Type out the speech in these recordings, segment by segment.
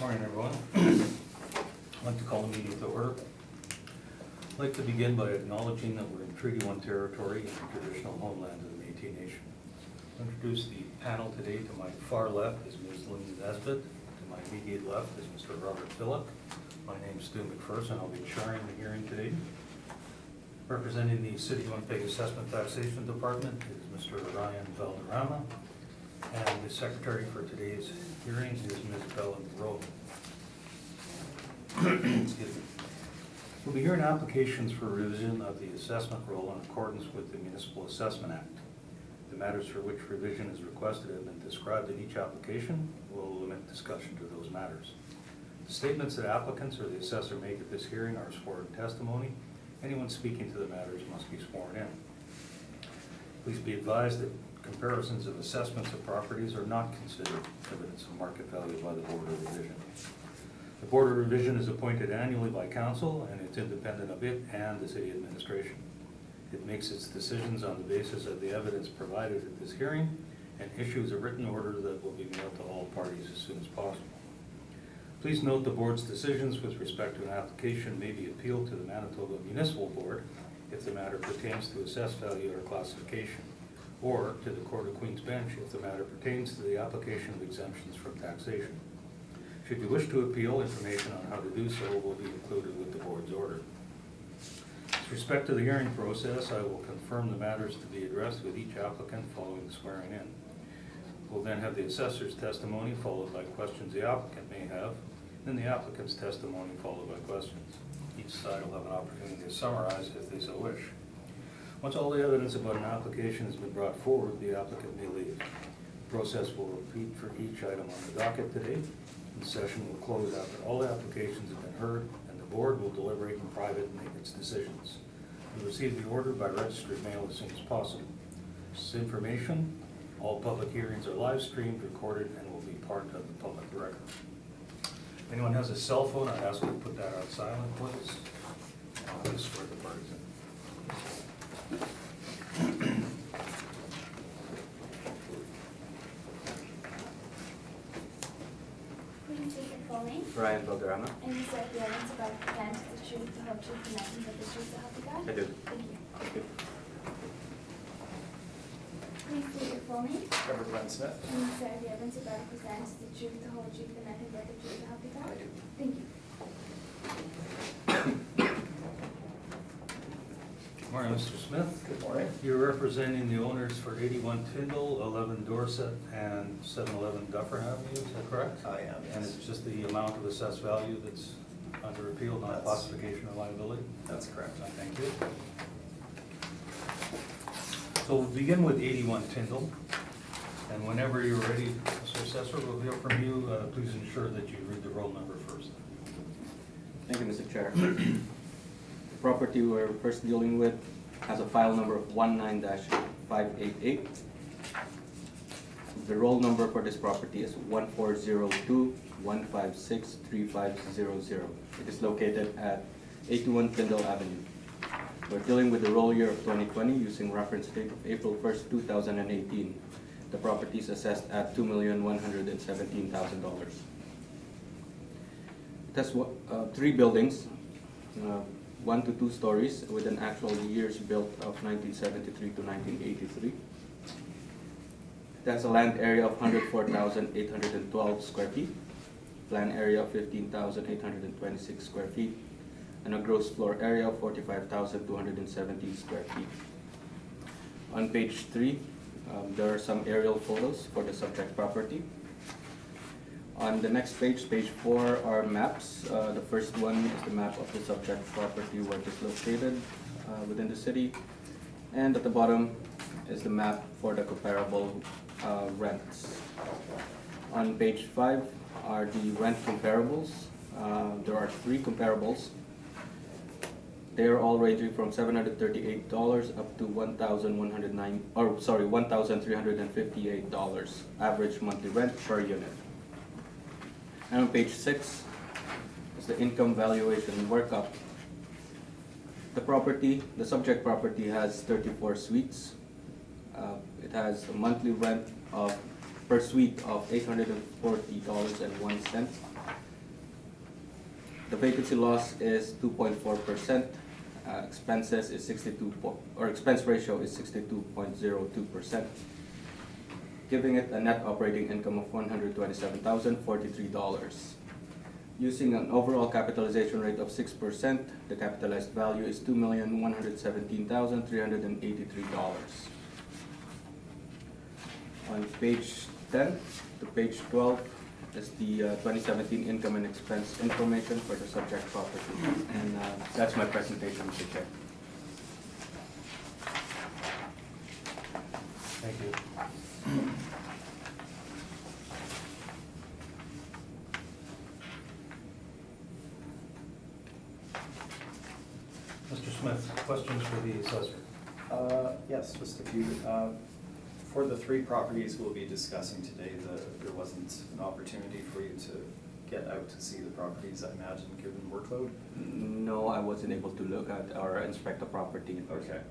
Morning, everyone. I'd like to call the meeting to order. I'd like to begin by acknowledging that we're in Treaty 1 territory and the traditional homeland of the Métis Nation. I'll introduce the panel today. To my far left is Ms. Linda Nesbitt. To my immediate left is Mr. Robert Phillip. My name's Stu McPherson. I'll be chairing the hearing today. Representing the City of Winnipeg Assessment Taxation Department is Mr. Ryan Valderrama. And the secretary for today's hearing is Ms. Bella Rowe. Excuse me. We'll be hearing applications for revision of the assessment roll in accordance with the Municipal Assessment Act. The matters for which revision is requested have been described in each application. We'll limit discussion to those matters. The statements that applicants or the assessor make at this hearing are sworn testimony. Anyone speaking to the matters must be sworn in. Please be advised that comparisons of assessments of properties are not considered evidence of market value by the Board of Revision. The Board of Revision is appointed annually by Council, and it's independent of it and the City Administration. It makes its decisions on the basis of the evidence provided at this hearing and issues a written order that will be mailed to all parties as soon as possible. Please note the Board's decisions with respect to an application may be appealed to the Manitoba Municipal Board if the matter pertains to assessed value or classification, or to the Court of Queen's Bench if the matter pertains to the application of exemptions from taxation. Should you wish to appeal, information on how to do so will be included with the Board's order. With respect to the hearing process, I will confirm the matters to be addressed with each applicant following the swearing in. We'll then have the assessor's testimony followed by questions the applicant may have, then the applicant's testimony followed by questions. Each side will have an opportunity to summarize if they so wish. Once all the evidence about an application has been brought forward, the applicant may leave. The process will repeat for each item on the docket today. The session will close after all the applications have been heard, and the Board will deliberate in private and make its decisions. You'll receive the order by registered mail as soon as possible. This information, all public hearings are live streamed, recorded, and will be part of the public record. If anyone has a cell phone, I'd ask you to put that on silent, please. I'll just swear the parties in. Please state your full name. Ryan Valderrama. And you said the evidence about the present the truth, the whole truth, and nothing but the truth, so help you God? I do. Thank you. Thank you. Please state your full name. Robert Glenn Smith. And you said the evidence about the present the truth, the whole truth, and nothing but the truth, so help you God? I do. Thank you. Morning, Mr. Smith. Good morning. You're representing the owners for 81 Tyndall, 11 Dorset, and 711 Duffer Avenue, is that correct? I am, And yes. it's just the amount of assessed value that's under appeal, not That's- classification or liability? That's correct. Thank you. So we'll begin with 81 Tyndall, and whenever you're ready, Mr. Assessor, we'll hear from you. Please ensure that you read the roll number first. Thank you, Mr. Chair. The property we're first dealing with has a file number of 19-588. The roll number for this property is 1402-156-3500. It is located at 81 Tyndall Avenue. We're dealing with the roll year of 2020 using reference date of April 1st, 2018. The property is assessed at $2,117,000. It has 3 buildings, 1 to 2 stories, with an actual years built of 1973 to 1983. It has a land area of 104,812 square feet, plan area of 15,826 square feet, and a gross floor area of 45,270 square feet. On page 3, there are some aerial photos for the subject property. On the next page, page 4, are maps. The first one is the map of the subject property where it is located within the city. And at the bottom is the map for the comparable rents. On page 5 are the rent comparables. There are 3 comparables. They are all ranging from $738 up to $1,358 average monthly rent per unit. And on page 6 is the income valuation workup. The subject property has 34 suites. It has a monthly rent per suite of $840.01. The vacancy loss is 2.4%. Expenses is expense ratio is 62.02%, giving it a net operating income of $127,043. Using an overall capitalization rate of 6%, the capitalized value is $2,117,383. On page 10 to page 12 is the 2017 income and expense information for the subject property. And that's my presentation, Mr. Chair. Thank you. Mr. Smith, questions for the assessor? Yes, just a few. For the three properties we'll be discussing today, there wasn't an opportunity for you to get out to see the properties, I imagine, given workload? No, I wasn't able to look at or inspect the property in person. Okay.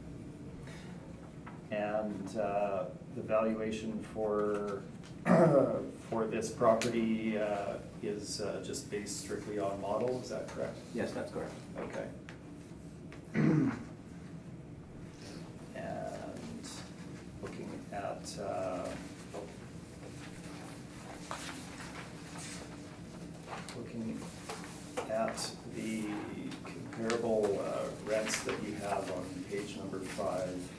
And the valuation for this property is just based strictly on model, is that correct? Yes, that's correct. Okay. And looking at the comparable rents that you have on page number 5,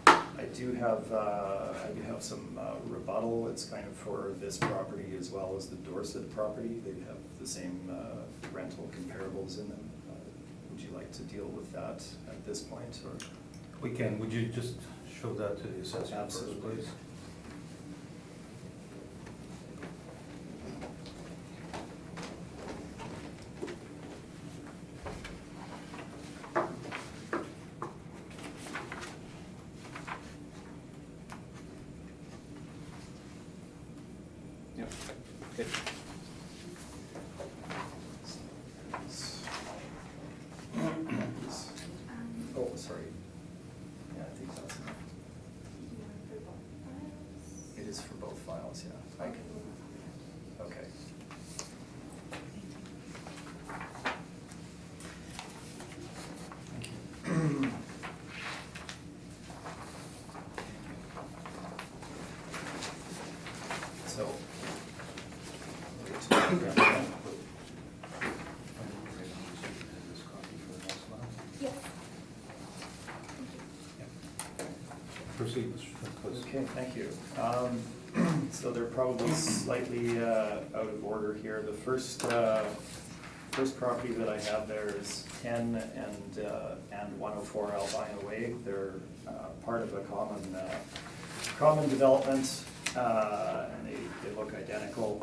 I do have some rebuttal. It's kind of for this property as well as the Dorset property. They have the same rental comparables in them. Would you like to deal with that at this point, or? We can. Would you just show that to the assessor first, Absolutely. please? Yep. Okay. Oh, sorry. Yeah, I think that's enough. For both files? It is for both files, yeah. I can, okay. Thank you. So, wait till I grab that. Yes. Proceed, Mr. Smith, please. Okay, thank you. So they're probably slightly out of order here. The first property that I have there is 10 and 104 Albina Way. They're part of a common development, and they look identical.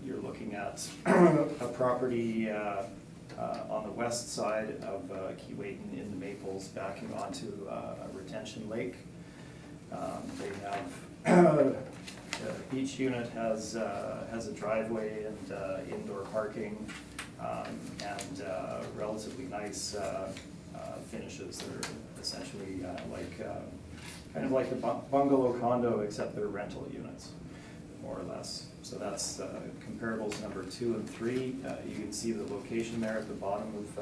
You're looking at a property on the west side of Keewatin in the Maples, backing onto a retention lake. They have each unit has a driveway and indoor parking, and relatively nice finishes. They're essentially kind of like a bungalow condo, except they're rental units, more or less. So that's comparables number 2 and 3. You can see the location there at the bottom of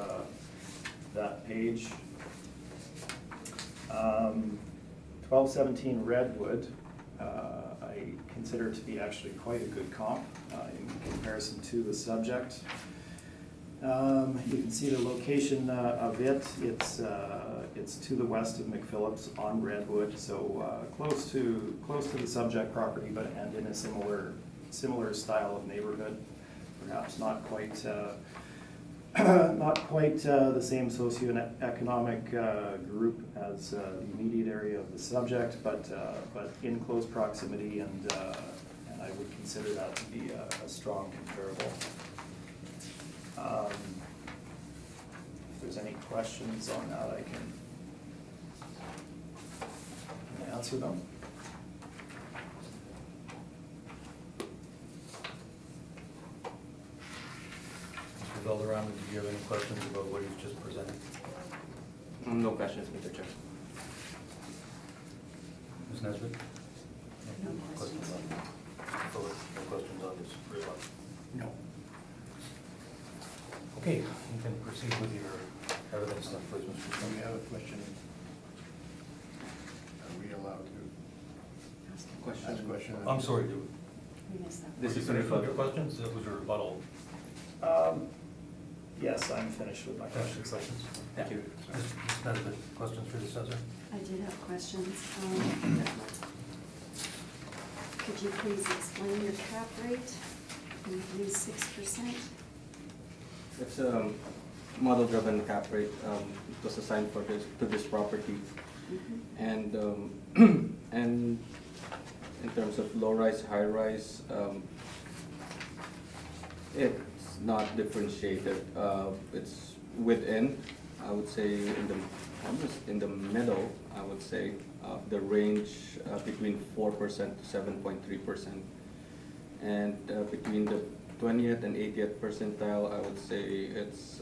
that page. 1217 Redwood, I consider to be actually quite a good comp in comparison to the subject. You can see the location of it. It's to the west of McPhillips on Redwood, so close to the subject property, but and in a similar style of neighborhood. Perhaps not quite the same socioeconomic group as the immediate area of the subject, but in close proximity, and I would consider that to be a strong comparable. If there's any questions on that, I can answer them. Mr. Valderrama, did you have any questions about what he's just presented? No questions, Mr. Chair. Ms. Nesbitt? No questions. Mr. Fuller, no questions on this rebuttal? Okay, you can proceed with your evidence then, please, Mr. We Chairman. have a question. Are we allowed to ask a question? I'm sorry, do We missed that. This you is finish with your rebuttal. questions? That was your rebuttal. Yes, I'm finished with my questions. Thank you. Ms. Nesbitt, questions for the assessor? I did have questions. Could you please explain your cap rate? You use 6%? It's a model-driven cap rate. It was assigned for this, to this property. Mhm. And, and in terms of low-rise, high-rise, it's not differentiated. It's within, I would say, almost in the middle, I would say, of the range between 4% to 7.3%. And between the 20th and 80th percentile, I would say it's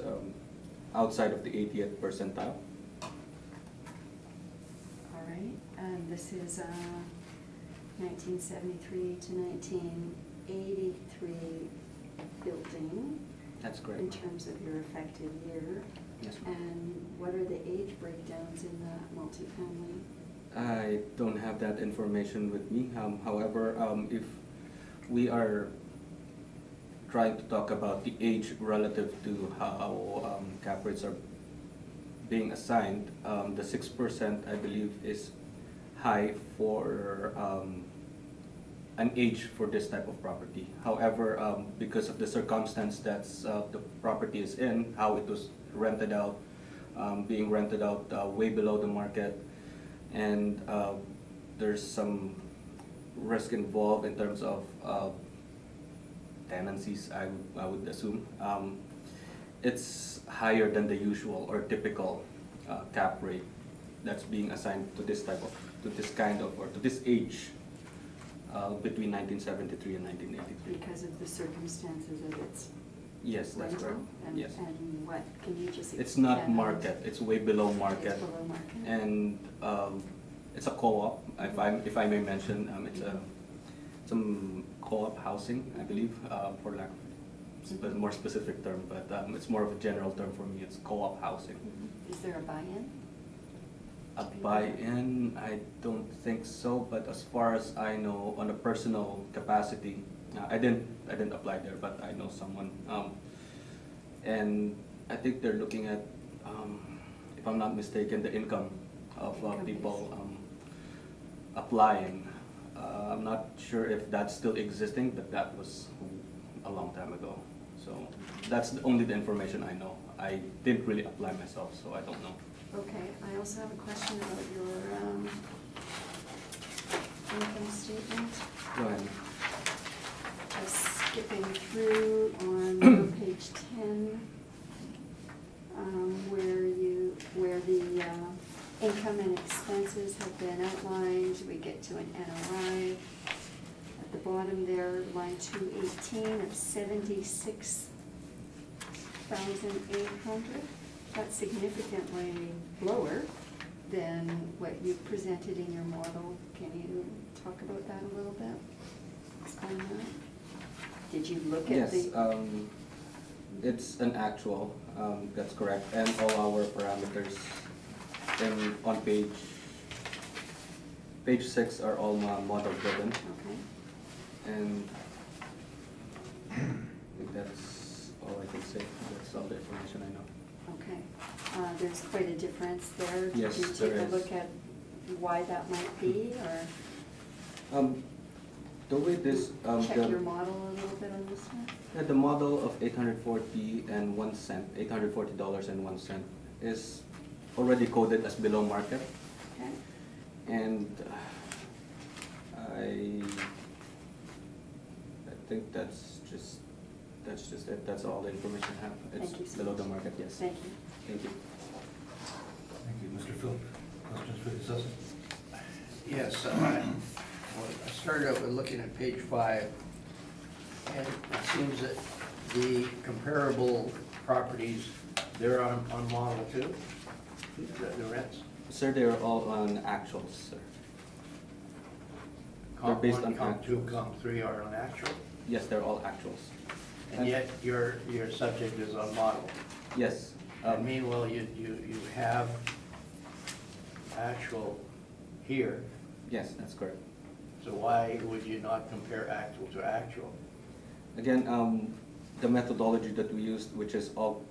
outside of the 80th percentile. All right, and this is 1973 to 1983 building That's correct. in terms of your effective year. Yes, ma'am. And what are the age breakdowns in the multifamily? I don't have that information with me. However, if we are trying to talk about the age relative to how cap rates are being assigned, the 6% I believe is high for an age for this type of property. However, because of the circumstance that's the property is in, how it was rented out, being rented out way below the market, and there's some risk involved in terms of tenancies, I would assume. It's higher than the usual or typical cap rate that's being assigned to this type of, to this kind of, or to this age between 1973 and 1983. Because of the circumstances of its Yes, that's rental? correct. And- Yes. And what, can you just? It's not expand on- market, it's way below market. It's below market? And it's a co-op, if I may mention, it's some co-op housing, I believe, for lack of more specific term, but it's more of a general term for me, it's co-op housing. Mhm. Is there a buy-in? A buy-in, I don't think so, but as far as I know, on a personal capacity, I didn't apply there, but I know someone, and I think they're looking at, if I'm not mistaken, the income of Income people base. applying. I'm not sure if that's still existing, but that was a long time ago. So that's only the information I know. I didn't really apply myself, so I don't know. Okay, I also have a question about your income statement. Go ahead. Just skipping through on page 10, where the income and expenses have been outlined, we get to an NOI. At the bottom there, line 218 of 76,800. That's significantly lower than what you presented in your model. Can you talk about that a little bit? Explain that. Did you look at the? Yes, it's an actual, that's correct, and all our parameters on page 6 are all model driven, Okay, and I think that's all I can say. That's all the information I know. okay. There's quite a difference there. Yes, Did you there take a is. look at why that might be, or The way this, check your model a little bit on this one? the model of $840.01 is already coded as below market, Okay, and I think that's just it. That's all the information I have. It's Thank you so below the much. market, yes. thank you. Thank you. Thank you. Mr. Philip, questions for the assessor? Yes, I started out with looking at page 5, and it seems that the comparable properties, they're on model too, the rents? Sir, they are all on actuals, sir. They're Comp based 1, on comp 2, actuals. comp 3 are on actual? Yes, they're all actuals. And yet your subject is on model. Yes. And meanwhile, you have actual here, Yes, that's correct. so why would you not compare actual to actual? Again, the methodology that we used, which is all,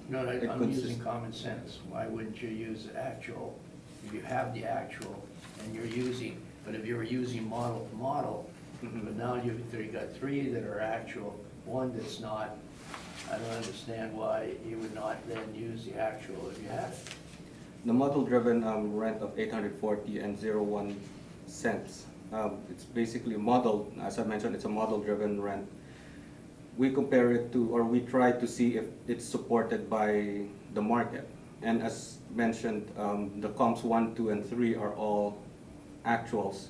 No, It I'm consists- using common sense. Why wouldn't you use actual? If you have the actual and you're using, but if you were using model to model, Mhm. but now you got three that are actual, one that's not, I don't understand why you would not then use the actual if you had it. the model-driven rent of 840 and 01 cents. It's basically a model, as I mentioned, it's a model-driven rent. We compare it to, or we try to see if it's supported by the market. And as mentioned, the comps 1, 2, and 3 are all actuals,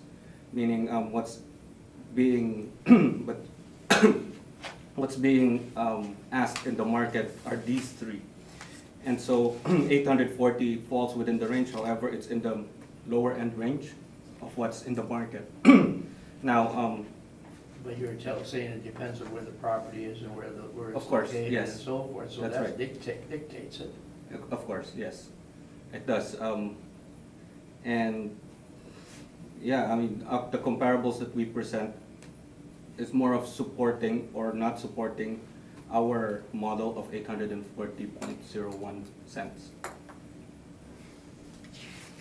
meaning what's being, but what's being asked in the market are these three. And so 840 falls within the range, however, it's in the lower end range of what's in the market. Now, But you're saying it depends on where the property is and where Of it's course, located and yes. so forth. So That's that right. dictates it. of course, yes, it does. And yeah, I mean, the comparables that we present is more of supporting or not supporting our model of 840.01 cents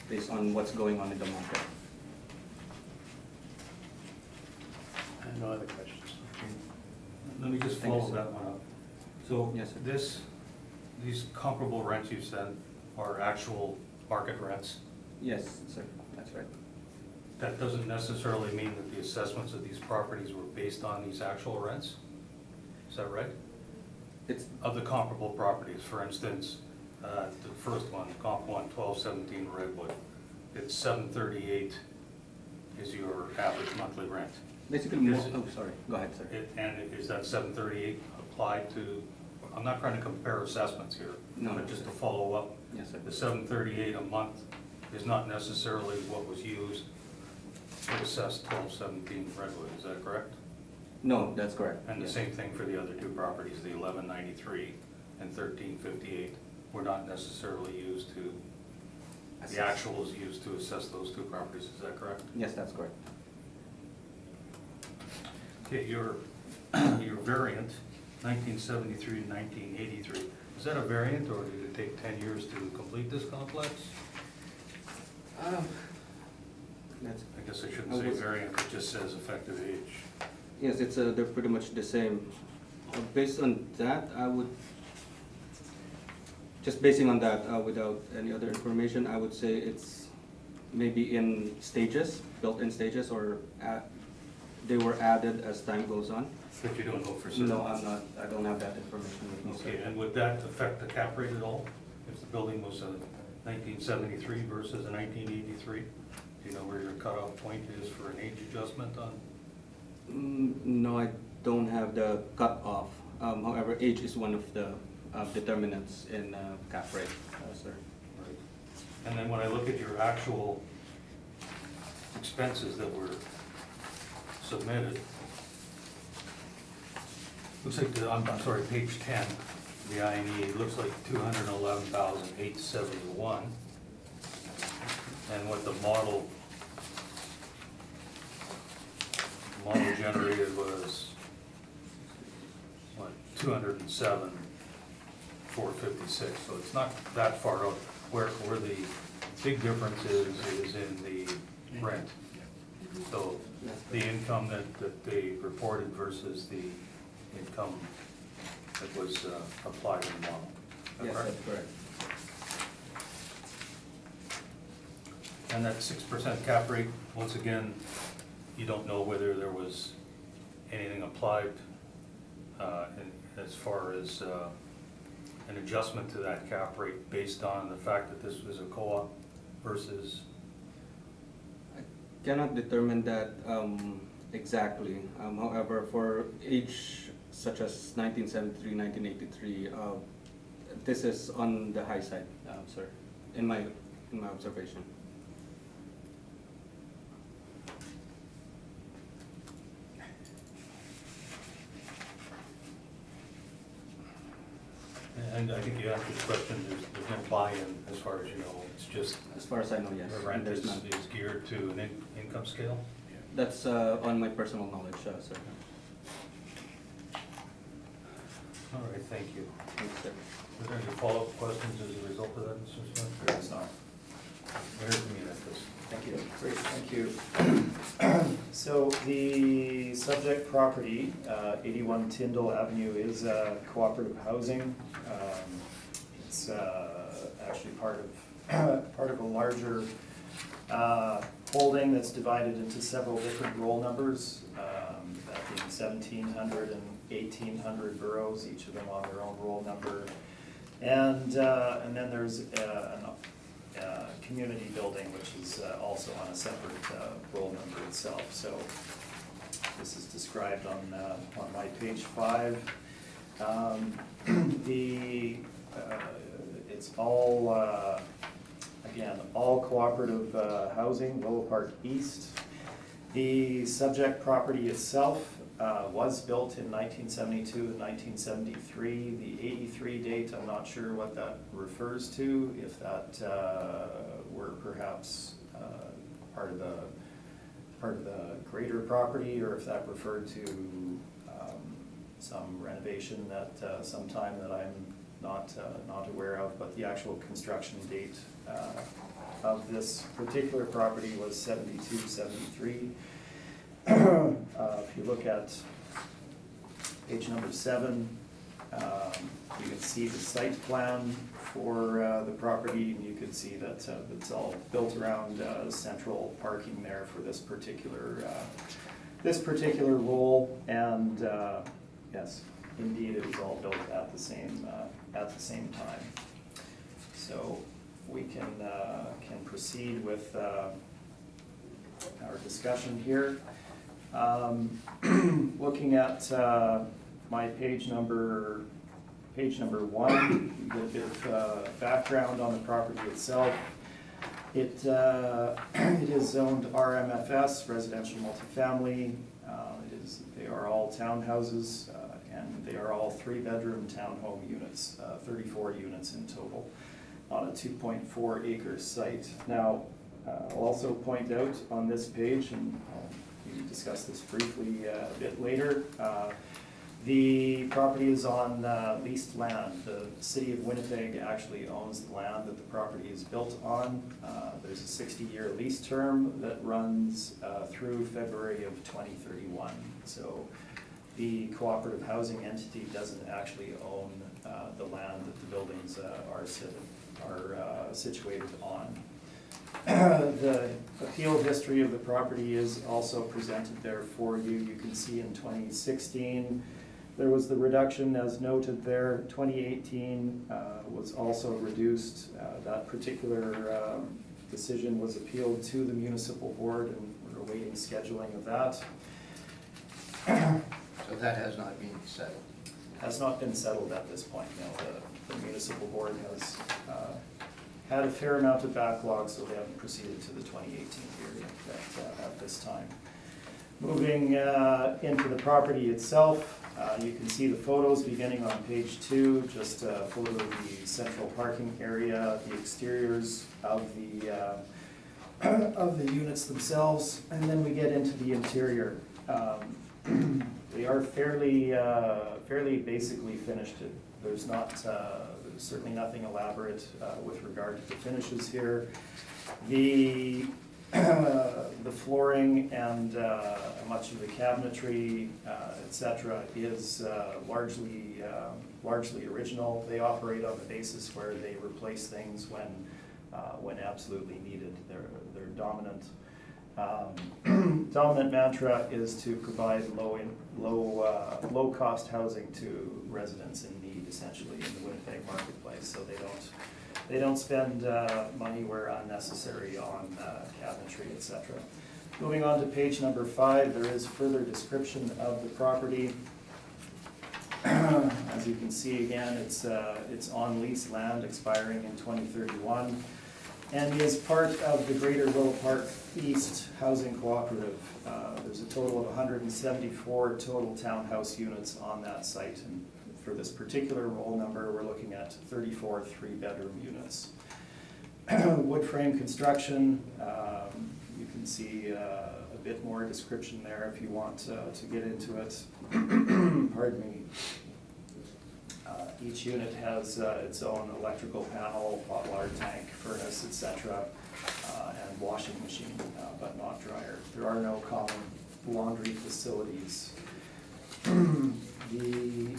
based on what's going on in the market. I have no other questions. Let me just Thank you, follow sir. that one up. So Yes, sir. these comparable rents you said are actual market rents. Yes, sir, that's right. That doesn't necessarily mean that the assessments of these properties were based on these actual rents? Is that right? It's, Of the comparable properties, for instance, the first one, Comp 1, 1217 Redwood, it's 738 is your average monthly rent. basically, Is it- oh, sorry, go ahead, sir. And is that 738 applied to, I'm not trying to compare assessments here, No, but just to follow up, Yes, sir. the 738 a month is not necessarily what was used to assess 1217 Redwood, is that correct? No, that's correct. And the yes. same thing for the other two properties, the 1193 and 1358, were not necessarily used to, the actual is used to assess those two properties, is that correct? Yes, that's correct. Okay, your variant, 1973 to 1983, is that a variant, or did it take 10 years to complete this complex? That's, I guess I shouldn't say variant, it just says effective age. yes, it's, they're pretty much the same. Based on that, I would, just basing on that, without any other information, I would say it's maybe in stages, built in stages, or they were added as time goes on. But you don't know for certain? No, I'm not, I don't have that information with me, Okay, sir. and would that affect the cap rate at all? If the building was a 1973 versus a 1983? Do you know where your cutoff point is for an age adjustment on? No, I don't have the cutoff. However, age is one of the determinants in cap rate, sir. Right. And then when I look at your actual expenses that were submitted, looks like, I'm sorry, page 10, the INE, it looks like 211,871. And what the model generated was, what, 207,456, so it's not that far out. Where the big difference is in the rent. So the income that they reported versus the income that was applied in the model. Is that Yes, correct? that's correct. And that 6% cap rate, once again, you don't know whether there was anything applied as far as an adjustment to that cap rate based on the fact that this was a co-op versus, I cannot determine that exactly. However, for age such as 1973, 1983, this is on the high side, sir, in my observation. I think you answered the question, there's no buy-in as far as you know, it's just As far as I know, yes. the rent There's is none. geared to an income scale? That's on my personal knowledge, sir. All right, thank you. Thanks, sir. Are there any follow-up questions as a result of that, Mr. Smith? There is not. Here's the minute, this. Thank you. Great, thank you. So the subject property, 81 Tyndall Avenue, is cooperative housing. It's actually part of a larger holding that's divided into several different roll numbers, that being 1,700 and 1,800 boroughs, each of them on their own roll number. And then there's a community building, which is also on a separate roll number itself. So this is described on my page 5. It's all, again, all cooperative housing, Willow Park East. The subject property itself was built in 1972 and 1973. The 83 date, I'm not sure what that refers to, if that were perhaps part of the greater property, or if that referred to some renovation at some time that I'm not aware of. But the actual construction date of this particular property was 72, 73. If you look at page number 7, you can see the site plan for the property, and you can see that it's all built around central parking there for this particular role. And yes, indeed, it was all built at the same time. So we can proceed with our discussion here. Looking at my page number 1, you get a bit of background on the property itself. It is zoned RMFS, residential multifamily. They are all townhouses, and they are all 3-bedroom townhome units, 34 units in total, on a 2.4 acre site. Now, I'll also point out on this page, and I'll discuss this briefly a bit later, the property is on leased land. The city of Winnipeg actually owns the land that the property is built on. There's a 60-year lease term that runs through February of 2031. So the cooperative housing entity doesn't actually own the land that the buildings are situated on. The appeal history of the property is also presented there for you. You can see in 2016, there was the reduction as noted there. 2018 was also reduced. That particular decision was appealed to the municipal board, and we're awaiting scheduling of that. So that has not been settled. Has not been settled at this point. No, the municipal board has had a fair amount of backlog, so they haven't proceeded to the 2018 period at this time. Moving into the property itself, you can see the photos beginning on page 2, just a photo of the central parking area, the exteriors of the units themselves, and then we get into the interior. They are fairly basically finished. There's certainly nothing elaborate with regard to the finishes here. The flooring and much of the cabinetry, etc., is largely original. They operate on the basis where they replace things when absolutely needed. They're dominant. Dominant mantra is to provide low cost housing to residents in need, essentially, in the Winnipeg marketplace. So they don't spend money where unnecessary on cabinetry, etc. Moving on to page number 5, there is further description of the property. As you can see, again, it's on leased land expiring in 2031. And is part of the Greater Willow Park East Housing Cooperative. There's a total of 174 total townhouse units on that site, and For this particular roll number, we're looking at 34 three-bedroom units. Wood frame construction, you can see a bit more description there if you want to get into it. Pardon me. Each unit has its own electrical panel, hot water tank, furnace, etc., and washing machine, but not dryer. There are no common laundry facilities. The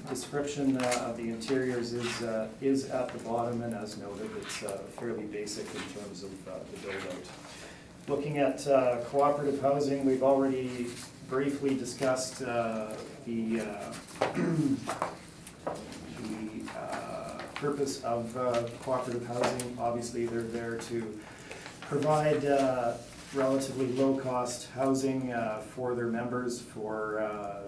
description of the interiors is at the bottom, and as noted, it's fairly basic in terms of the build-out. Looking at cooperative housing, we've already briefly discussed the purpose of cooperative housing. Obviously, they're there to provide relatively low-cost housing for their members, for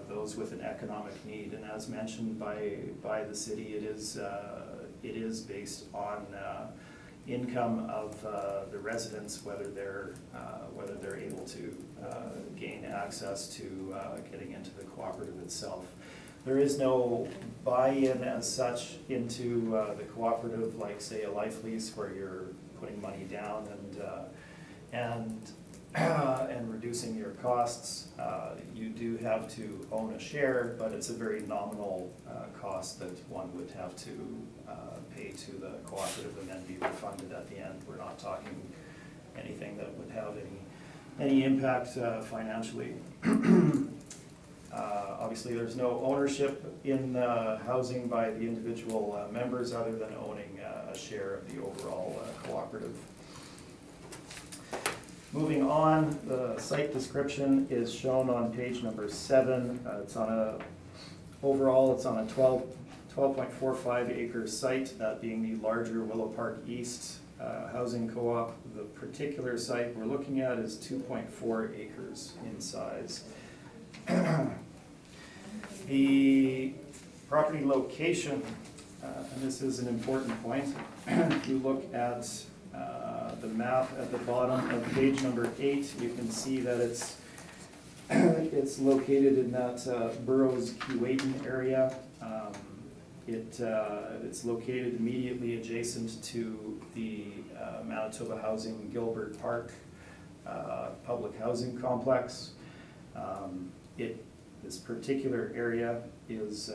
those with an economic need. And as mentioned by the city, it is based on income of the residents, whether they're able to gain access to getting into the cooperative itself. There is no buy-in as such into the cooperative, like say a life lease where you're putting money down and reducing your costs. You do have to own a share, but it's a very nominal cost that one would have to pay to the cooperative and then be refunded at the end. We're not talking anything that would have any impact financially. Obviously, there's no ownership in housing by the individual members other than owning a share of the overall cooperative. Moving on, the site description is shown on page number 7. Overall, it's on a 12.45 acre site, that being the larger Willow Park East housing co-op. The particular site we're looking at is 2.4 acres in size. The property location, and this is an important point, if you look at the map at the bottom of page number 8, you can see that it's located in that Burroughs Keewatin area. It's located immediately adjacent to the Manitoba Housing Gilbert Park public housing complex. This particular area is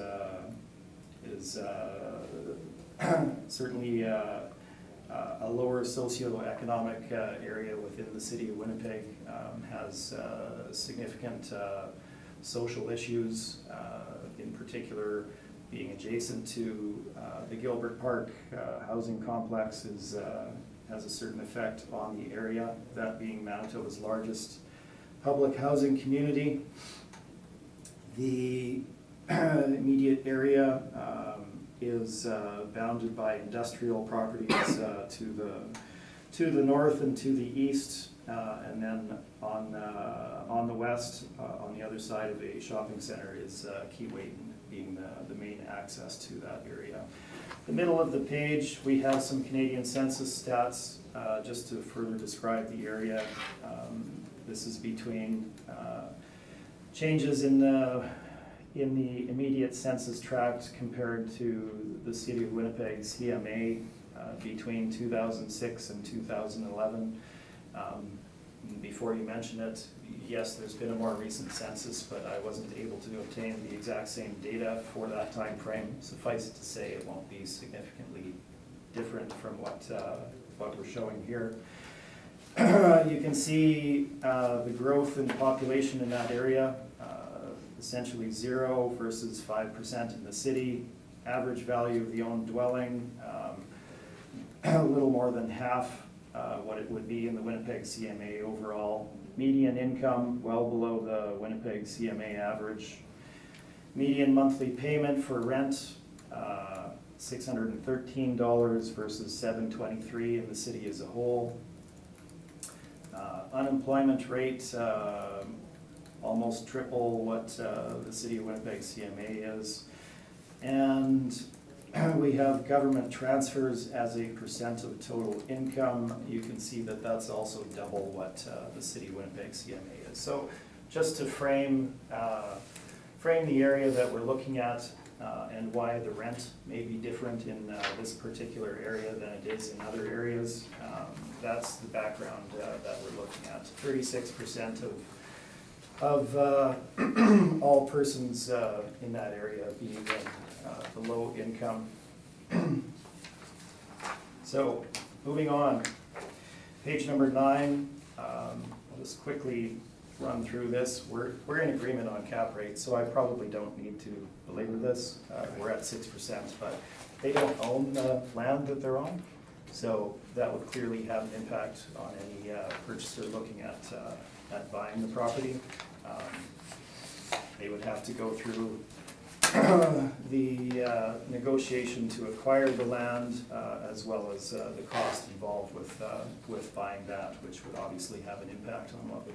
certainly a lower socioeconomic area within the city of Winnipeg, has significant social issues, in particular being adjacent to the Gilbert Park housing complex has a certain effect on the area, that being Manitoba's largest public housing community. The immediate area is bounded by industrial properties to the north and to the east, and then on the west, on the other side of a shopping center, is Keewatin being the main access to that area. The middle of the page, we have some Canadian census stats just to further describe the area. This is between changes in the immediate census tract compared to the city of Winnipeg CMA between 2006 and 2011. Before you mention it, yes, there's been a more recent census, but I wasn't able to obtain the exact same data for that time frame. Suffice it to say, it won't be significantly different from what we're showing here. You can see the growth in population in that area, essentially 0 versus 5% in the city. Average value of the owned dwelling, a little more than half what it would be in the Winnipeg CMA overall. Median income well below the Winnipeg CMA average. Median monthly payment for rent, $613 versus $723 in the city as a whole. Unemployment rate, almost triple what the city of Winnipeg CMA is. And we have government transfers as a percent of total income. You can see that that's also double what the city of Winnipeg CMA is. So just to frame the area that we're looking at, and why the rent may be different in this particular area than it is in other areas. That's the background that we're looking at. 36% of all persons in that area being in the low income. So, moving on, page number 9, I'll just quickly run through this. We're in agreement on cap rate, so I probably don't need to belabor this. We're at 6%, but they don't own the land that they're on, so that would clearly have an impact on any purchaser looking at buying the property. They would have to go through the negotiation to acquire the land, as well as the cost involved with buying that, which would obviously have an impact on what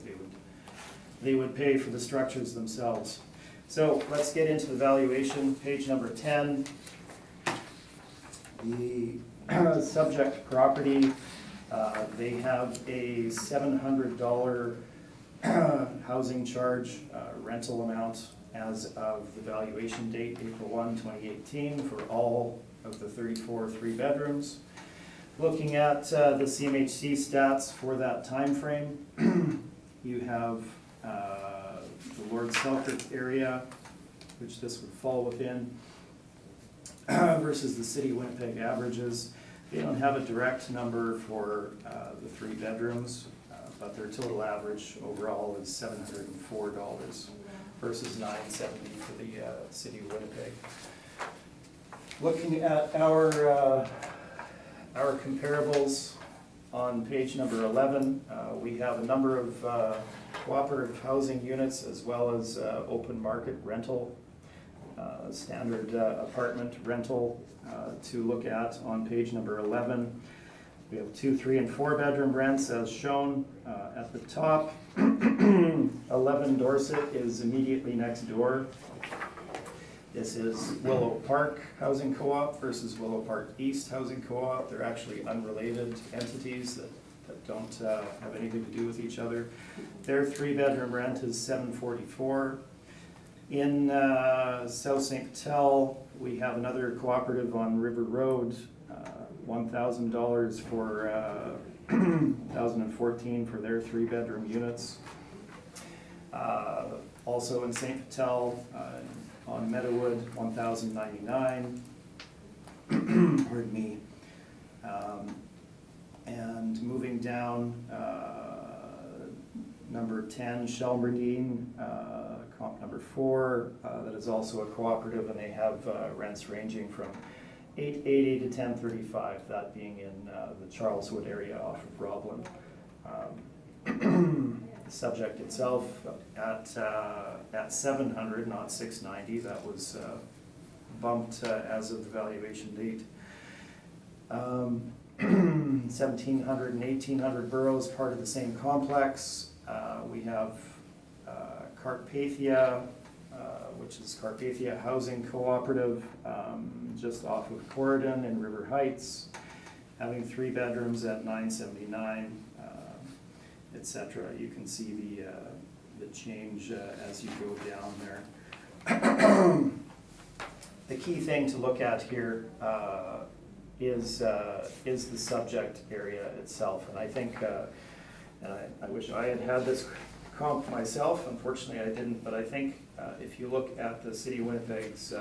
they would pay for the structures themselves. So let's get into the valuation, page number 10. The subject property, they have a $700 housing charge rental amount as of the valuation date, April 1, 2018, for all of the 34 three-bedrooms. Looking at the CMHC stats for that time frame, you have the Lord Selkirk area, which this would fall within, versus the city Winnipeg averages. They don't have a direct number for the three bedrooms, but their total average overall is $704 versus $970 for the city of Winnipeg. Looking at our comparables on page number 11, we have a number of cooperative housing units as well as open market rental, standard apartment rental to look at on page number 11. We have 2, 3, and 4 bedroom rents as shown at the top. 11 Dorset is immediately next door. This is Willow Park Housing Co-op versus Willow Park East Housing Co-op. They're actually unrelated entities that don't have anything to do with each other. Their 3-bedroom rent is $744. In South St. Paul, we have another cooperative on River Road, $1,000 for 2014 for their 3-bedroom units. Also in St. Paul, on Meadowwood, $1,099. Pardon me. And moving down, number 10, Shelberdine, comp number 4, that is also a cooperative, and they have rents ranging from $880 to $1035, that being in the Charleswood area off of Roblin. The subject itself at $700, not $690. That was bumped as of the valuation date. 1,700 and 1,800 boroughs, part of the same complex. We have Carpathia, which is Carpathia Housing Cooperative, just off of Corridon in River Heights, having 3 bedrooms at $979, etc. You can see the change as you go down there. The key thing to look at here is the subject area itself, and I think, and I wish I had this comp myself. Unfortunately, I didn't, but I think if you look at the City of Winnipeg's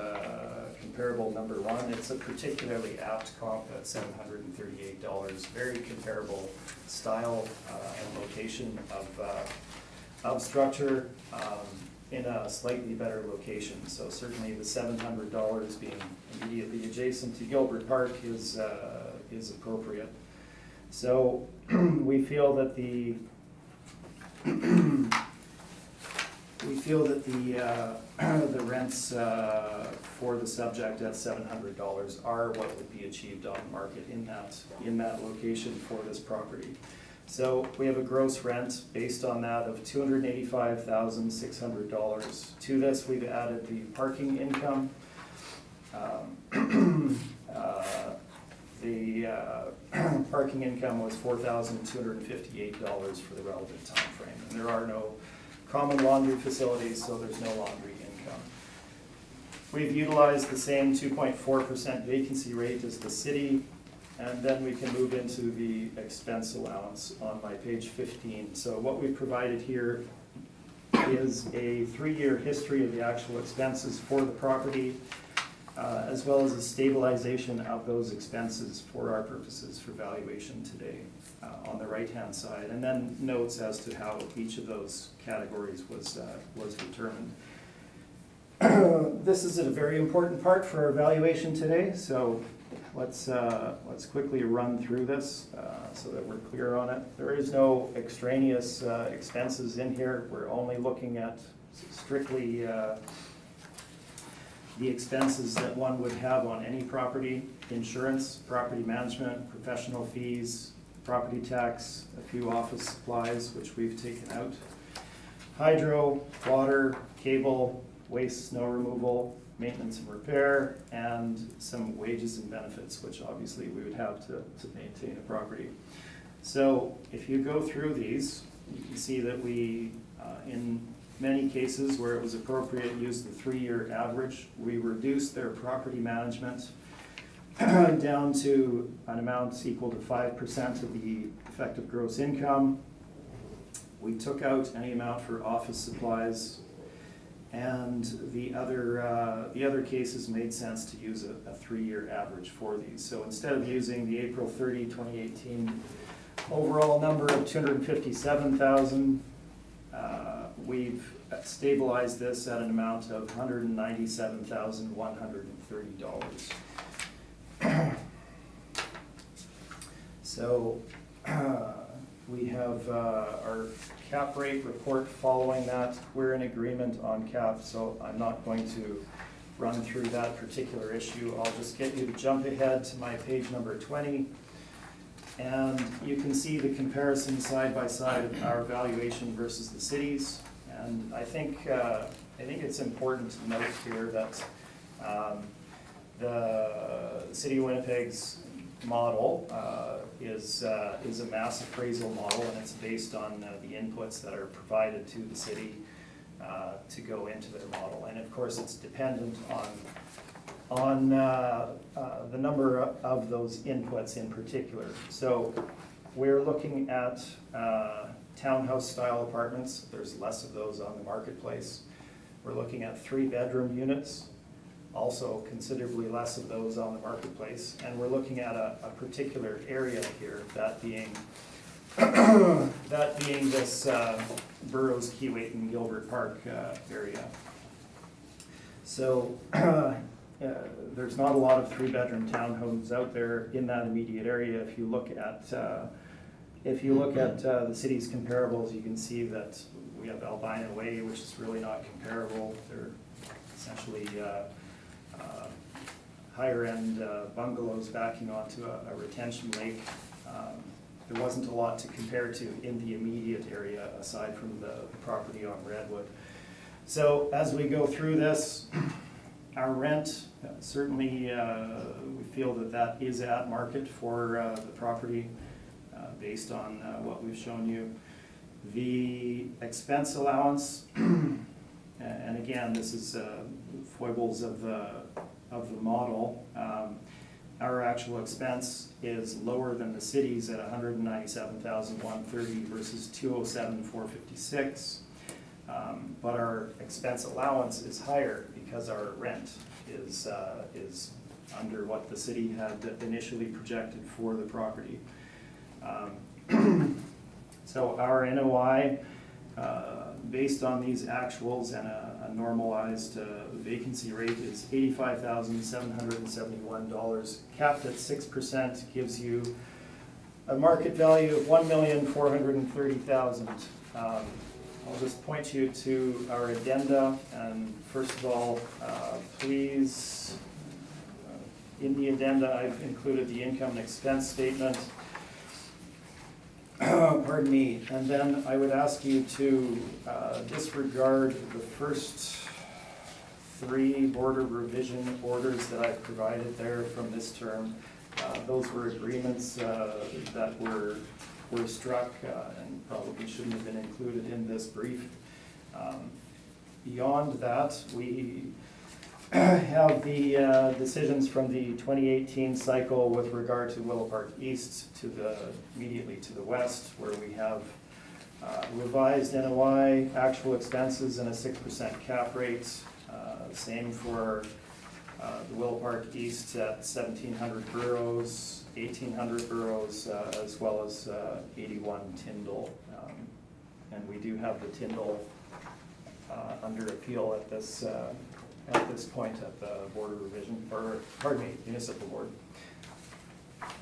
comparable number 1, it's a particularly apt comp at $738. Very comparable style and location of structure in a slightly better location. So certainly the $700 being immediately adjacent to Gilbert Park is appropriate. So we feel that the rents for the subject at $700 are what would be achieved on market in that location for this property. So we have a gross rent based on that of $285,600. To this, we've added the parking income. The parking income was $4,258 for the relevant time frame, and there are no common laundry facilities, so there's no laundry income. We've utilized the same 2.4% vacancy rate as the city, and then we can move into the expense allowance on my page 15. So what we've provided here is a 3-year history of the actual expenses for the property, as well as a stabilization of those expenses for our purposes for valuation today on the right-hand side, and then notes as to how each of those categories was determined. This is a very important part for our valuation today, so let's quickly run through this so that we're clear on it. There is no extraneous expenses in here. We're only looking at strictly the expenses that one would have on any property: insurance, property management, professional fees, property tax, a few office supplies, which we've taken out, hydro, water, cable, waste, snow removal, maintenance and repair, and some wages and benefits, which obviously we would have to maintain a property. So if you go through these, you can see that we, in many cases where it was appropriate, used the 3-year average. We reduced their property management down to an amount equal to 5% of the effective gross income. We took out any amount for office supplies, and the other cases made sense to use a 3-year average for these. So instead of using the April 30, 2018 overall number of $257,000, we've stabilized this at an amount of $197,130. So we have our cap rate report following that. We're in agreement on cap, so I'm not going to run through that particular issue. I'll just get you to jump ahead to my page number 20. And you can see the comparison side by side of our valuation versus the city's. And I think it's important to note here that the City of Winnipeg's model is a mass appraisal model, and it's based on the inputs that are provided to the city to go into their model. And of course, it's dependent on the number of those inputs in particular. So we're looking at townhouse style apartments. There's less of those on the marketplace. We're looking at 3-bedroom units, also considerably less of those on the marketplace. And we're looking at a particular area here, that being this Burroughs, Keewatin, and Gilbert Park area. So there's not a lot of 3-bedroom townhomes out there in that immediate area. If you look at the city's comparables, you can see that we have Albina Way, which is really not comparable. They're essentially higher-end bungalows backing onto a retention lake. There wasn't a lot to compare to in the immediate area aside from the property on Redwood. So as we go through this, our rent, certainly we feel that is at market for the property based on what we've shown you. The expense allowance, and again, this is foibles of the model. Our actual expense is lower than the city's at $197,130 versus $207,456. But our expense allowance is higher because our rent is under what the city had initially projected for the property. So our NOI, based on these actuals and a normalized vacancy rate, is $85,771. Capped at 6% gives you a market value of $1,430,000. I'll just point you to our addenda, and first of all, please, in the addenda I've included the income and expense statement. Pardon me, and then I would ask you to disregard the first 3 border revision orders that I've provided there from this term. Those were agreements that were struck and probably shouldn't have been included in this brief. Beyond that, we have the decisions from the 2018 cycle with regard to Willow Park East to immediately to the west, where we have revised NOI, actual expenses, and a 6% cap rate. Same for the Willow Park East at 1,700 Burrows, 1,800 Burrows, as well as 81 Tyndall. And we do have the Tyndall under appeal at this point at the Board of Revision, or pardon me, Municipal Board.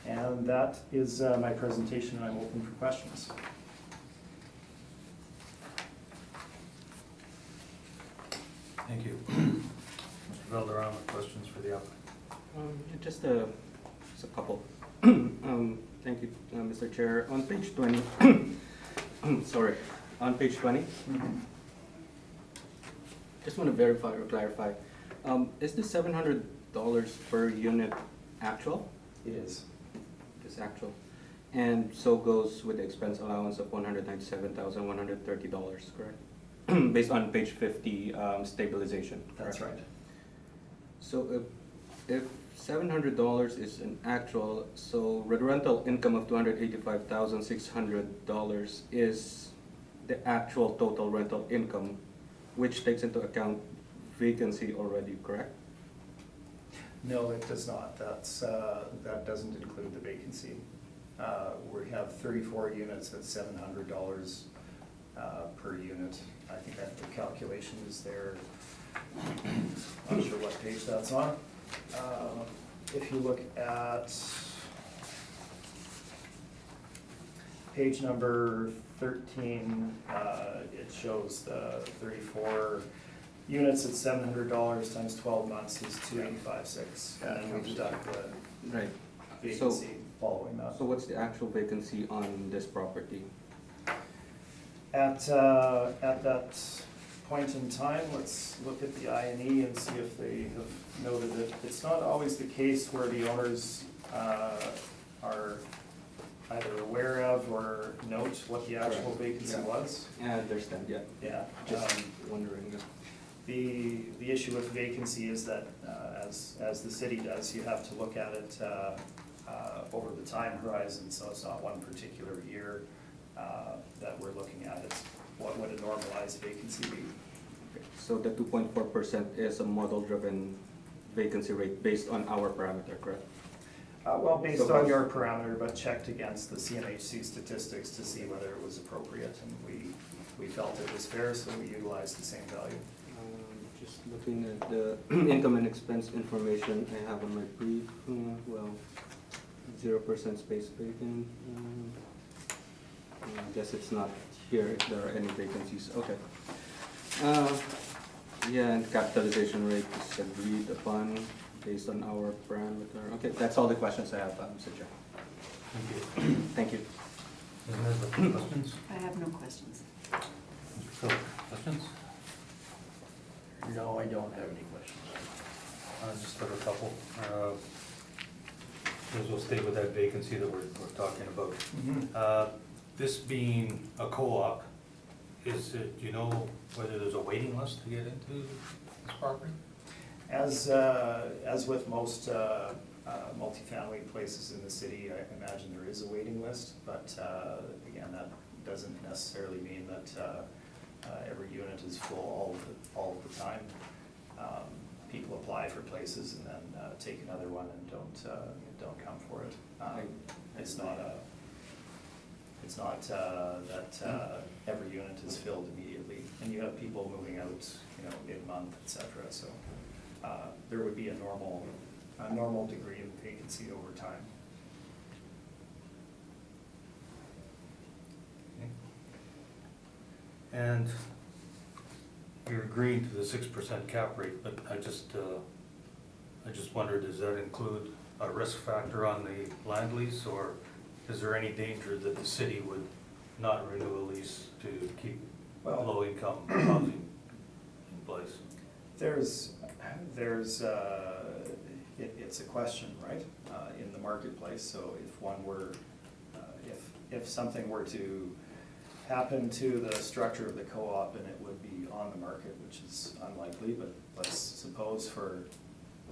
And that is my presentation, and I'm open for questions. Thank you. Mr. Valderrama, questions for the applicant? Just a couple. Thank you, Mr. Chair. On page 20, sorry, on page 20, just want to verify or clarify. Is the $700 per unit actual? It is. It's actual. And so goes with the expense allowance of $197,130, correct? Based on page 50 stabilization. That's correct? right. So if $700 is an actual, so the rental income of $285,600 is the actual total rental income, which takes into account vacancy already, correct? No, it does not. That doesn't include the vacancy. We have 34 units at $700 per unit. I think that the calculation is there. I'm not sure what page that's on. If you look at page number 13, it shows the 34 units at $700 times 12 months is $285,600. And then we deduct the Right. vacancy following that. So what's the actual vacancy on this property? At that point in time, let's look at the I&E and see if they have noted it. It's not always the case where the owners are either aware of or note what the actual Correct. vacancy Yeah. was. I understand, yeah. Yeah. Just wondering. The issue with vacancy is that, as the city does, you have to look at it over the time horizon, so it's not one particular year that we're looking at. It's what would a normalized vacancy be? So the 2.4% is a model-driven vacancy rate based on our parameter, correct? Well, based So- on your parameter, but checked against the CMHC statistics to see whether it was appropriate, and we felt it was fair, so we utilized the same value. Just looking at the income and expense information I have on my brief, well, 0% space vacant. I guess it's not here if there are any vacancies, okay. Yeah, and capitalization rate is agreed upon based on our parameter. Okay, that's all the questions I have, Mr. Chair. Thank you. Thank you. Ms. Nesbitt, questions? I have no questions. Mr. Phil, questions? No, I don't have any questions. Just have a couple. We'll stay with that vacancy that we're talking about. This being a co-op, do you know whether there's a waiting list to get into this property? As with most multifamily places in the city, I imagine there is a waiting list, but again, that doesn't necessarily mean that every unit is full all of the time. People apply for places and then take another one and don't come for it. It's not that every unit is filled immediately, and you have people moving out, mid-month, et cetera. So there would be a normal degree of vacancy over time. Okay. And you're agreeing to the 6% cap rate, but I just wondered, does that include a risk factor on the land lease, or is there any danger that the city would not renew a lease to keep low-income housing in place? It's a question, right, in the marketplace. So if something were to happen to the structure of the co-op and it would be on the market, which is unlikely, but let's suppose for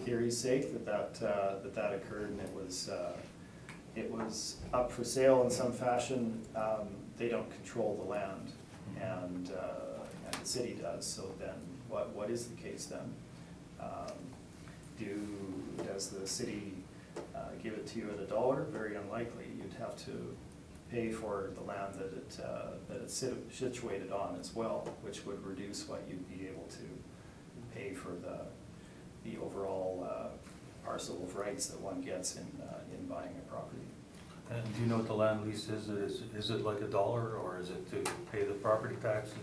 theory's sake that occurred and it was up for sale in some fashion. They don't control the land, and the city does, so then what is the case then? Does the city give it to you at $1? Very unlikely. You'd have to pay for the land that it's situated on as well, which would reduce what you'd be able to pay for the overall parcel of rights that one gets in buying a property. And do you know what the land lease is? Is it like $1, or is it to pay the property taxes,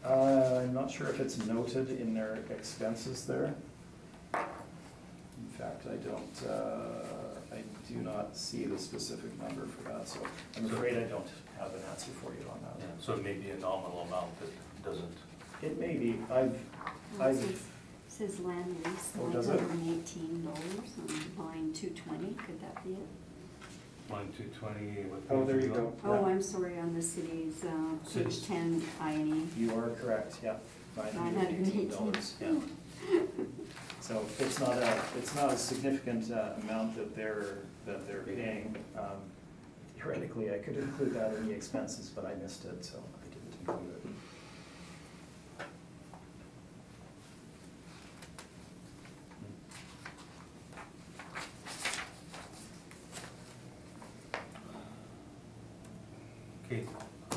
or? I'm not sure if it's noted in their expenses there. In fact, I do not see the specific number for that, so I'm afraid I don't have an answer for you on that. Yeah, so it may be a nominal amount that doesn't. It may be. Says land lease, Oh, does it? $918 on line 220, could that be it? Line 220, what Oh, page there are you go. Oh, Yeah. I'm sorry, on the city's Cities. page 10 INE. You are correct, yeah. $918, yeah. So it's not a significant amount that they're paying. Theoretically, I could include that in the expenses, but I missed it, so I didn't include it. Okay, I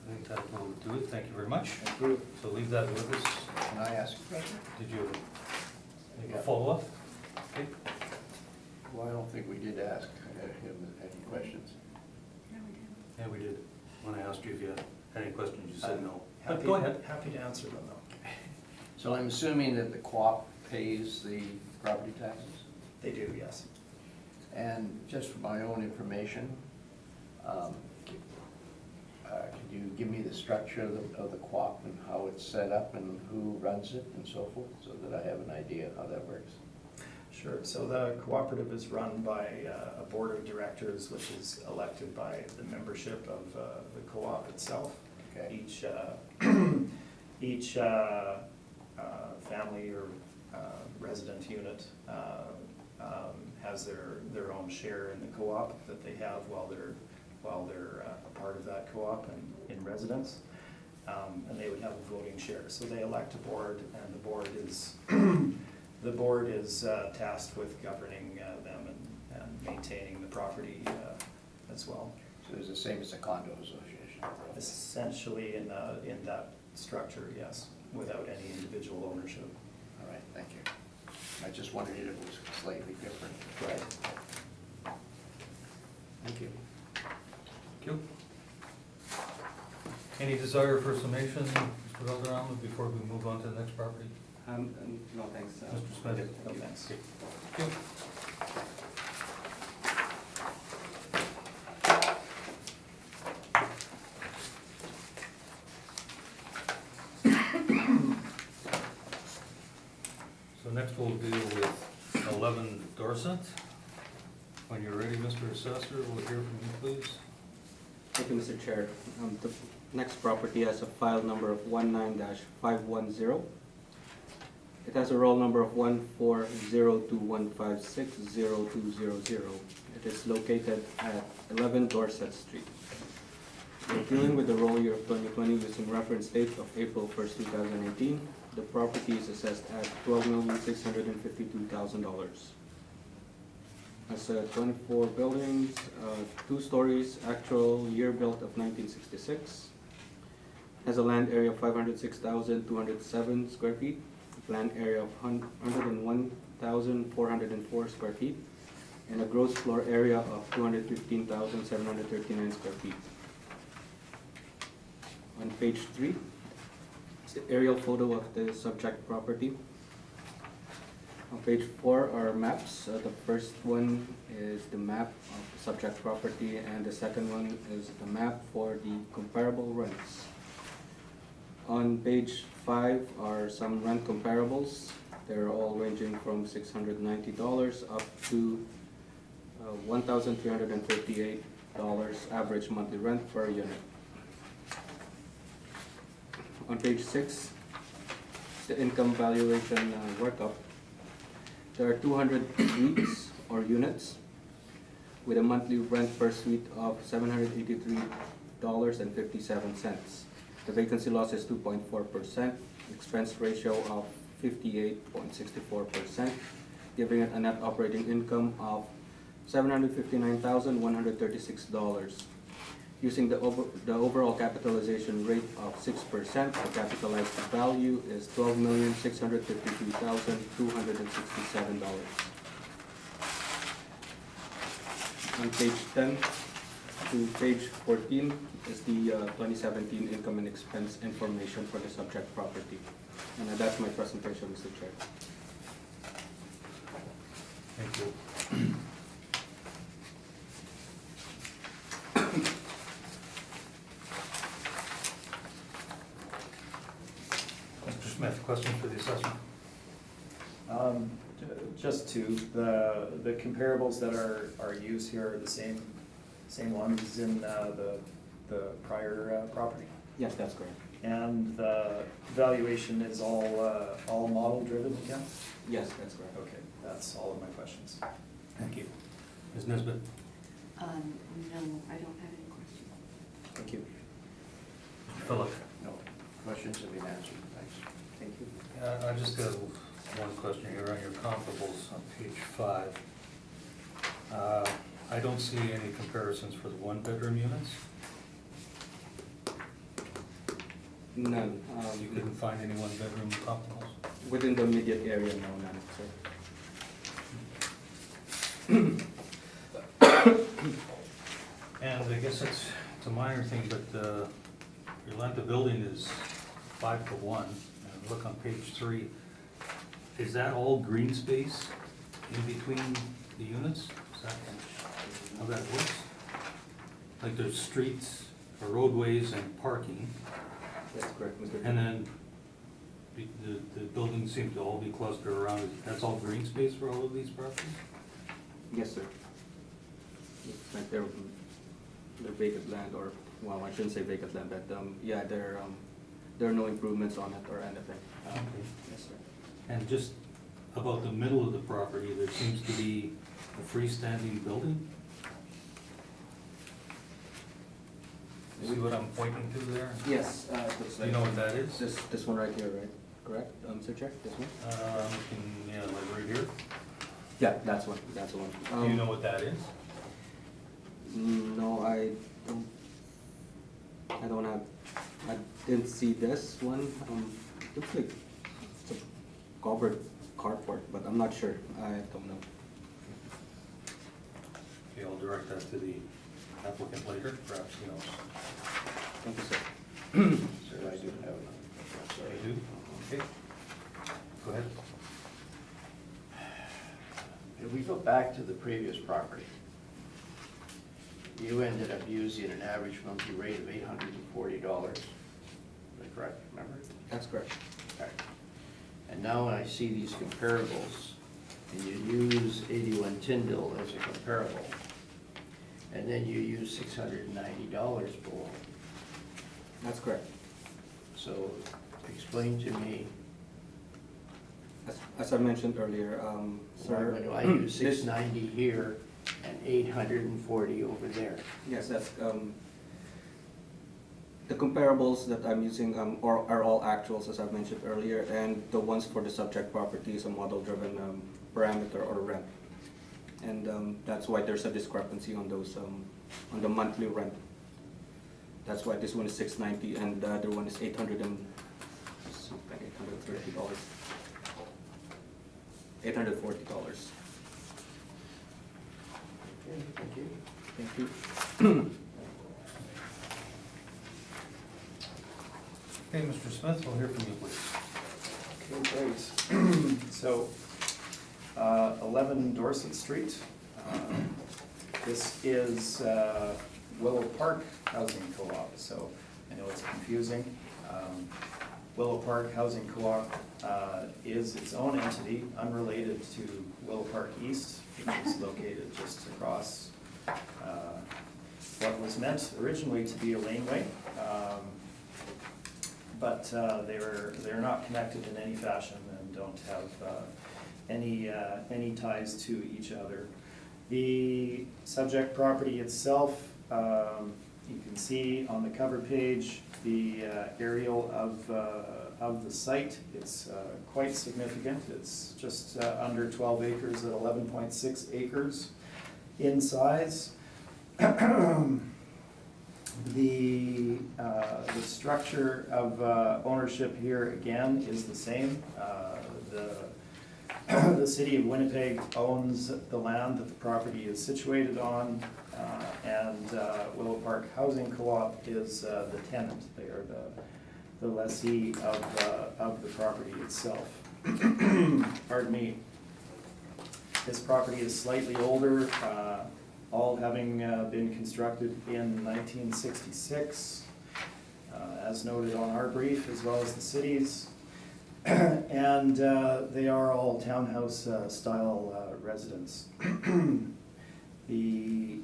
think that will do it. Thank you very much. Thank you. So leave that with us. Can I ask a question? Did you have Yeah. a follow-up? Okay. Well, I don't think we did ask him any questions. No, we didn't. Yeah, we did. When I asked you if you had any questions, you said no. But Happy- go ahead. Happy to answer them, though. So I'm assuming that the co-op pays the property taxes? They do, yes. And just for my own information, could you give me the structure of the co-op and how it's set up and who runs it and so forth, so that I have an idea how that works? Sure. So the cooperative is run by a board of directors, which is elected by the membership of the co-op itself. Okay. Each family or resident unit has their own share in the co-op that they have while they're a part of that co-op and in residence. And they would have a voting share. So they elect a board, and the board is tasked with governing them and maintaining the property as well. So it's the same as a condo association? Essentially in that structure, yes, without any individual ownership. All right, thank you. I just wondered if it was slightly different. Right. Thank you. Thank you. Any desire for summation, Mr. Valderrama, before we move on to the next property? No, thanks. Mr. Smith? No, thanks. Okay. Thank you. So next we'll deal with 11 Dorset. When you're ready, Mr. Assessor, we'll hear from you, please. Thank you, Mr. Chair. The next property has a file number of 19-510. It has a roll number of 14021560200. It is located at 11 Dorset Street. We're dealing with the roll year of 2020 using reference date of April 1st, 2018. The property is assessed at $12,652,000. Has 24 buildings, 2 stories, actual year built of 1966. Has a land area of 506,207 square feet, land area of 101,404 square feet, and a gross floor area of 215,739 square feet. On page 3, it's the aerial photo of the subject property. On page 4 are maps. The first one is the map of the subject property, and the second one is the map for the comparable rents. On page 5 are some rent comparables. They're all ranging from $690 up to $1,358 average monthly rent per unit. On page 6, the income valuation workup. There are 200 suites or units with a monthly rent per suite of $783.57. The vacancy loss is 2.4%, expense ratio of 58.64%, giving it a net operating income of $759,136. Using the overall capitalization rate of 6%, the capitalized value is $12,653,267. On page 10 to page 14 is the 2017 income and expense information for the subject property. And that's my presentation, Mr. Chair. Thank you. Mr. Smith, questions for the assessment? Just two, the comparables that are used here are the same ones in the prior property? Yes, that's correct. And the valuation is all model driven again? Yes, that's correct. Okay, that's all of my questions. Thank you. Ms. Nesbitt? No, I don't have any questions. Thank you. Philip? No, questions have been answered, thanks. Thank you. I just got one question here on your comparables on page 5. I don't see any comparisons for the one-bedroom units. None. You couldn't find any one-bedroom comparables? Within the immediate area, no, none, sir. And I guess it's a minor thing, but your length of building is 5 to 1. And look on page 3. Is that all green space in between the units? Is that how that works? Like there's streets or roadways and parking, That's correct, Mr. Chair. and then the buildings seem to all be clustered around it. That's all green space for all of these properties? Yes, sir. It's like they're vacant land, or, well, I shouldn't say vacant land, but, yeah, there are no improvements on it or anything. Okay. Yes, sir. And just about the middle of the property, there seems to be a freestanding building? See what I'm pointing to there? Yes, looks Do like. you know what that is? This one right here, right? Correct, Mr. Chair, this one? I'm looking, yeah, like right here. Yeah, that's one, that's the one. Do you know what that is? No, I don't have, I didn't see this one. Looks like it's a covered carport, but I'm not sure. I don't know. Okay, I'll direct that to the applicant later, perhaps he knows. Thank you, sir. Sir, I do have another. Sorry. You do? Okay. Go ahead. If we go back to the previous property, you ended up using an average monthly rate of $840. Is that correct, remember? That's correct. Okay. And now when I see these comparables, and you use 81 Tyndall as a comparable, and then you use $690 below. That's correct. So explain to me, As I mentioned earlier, sir. why do I use this- 690 here and 840 over there? Yes, that's, the comparables that I'm using are all actuals, as I've mentioned earlier, and the ones for the subject property is a model-driven parameter or rent. And that's why there's a discrepancy on those, on the monthly rent. That's why this one is $690 and the other one is $830. $840. Okay, thank you. Thank you. Okay, Mr. Smith, we'll hear from you, please. Okay, great. So, 11 Dorset Street. This is Willow Park Housing Co-op, so I know it's confusing. Willow Park Housing Co-op is its own entity, unrelated to Willow Park East, which is located just across what was meant originally to be a laneway. but they're not connected in any fashion and don't have any ties to each other. The subject property itself, you can see on the cover page the aerial of the site. It's quite significant. It's just under 12 acres at 11.6 acres in size. The structure of ownership here again is the same. The city of Winnipeg owns the land that the property is situated on, and Willow Park Housing Co-op is the tenant. They are the lessee of the property itself. Pardon me. This property is slightly older, all having been constructed in 1966, as noted on our brief, as well as the city's. And they are all townhouse style residents. The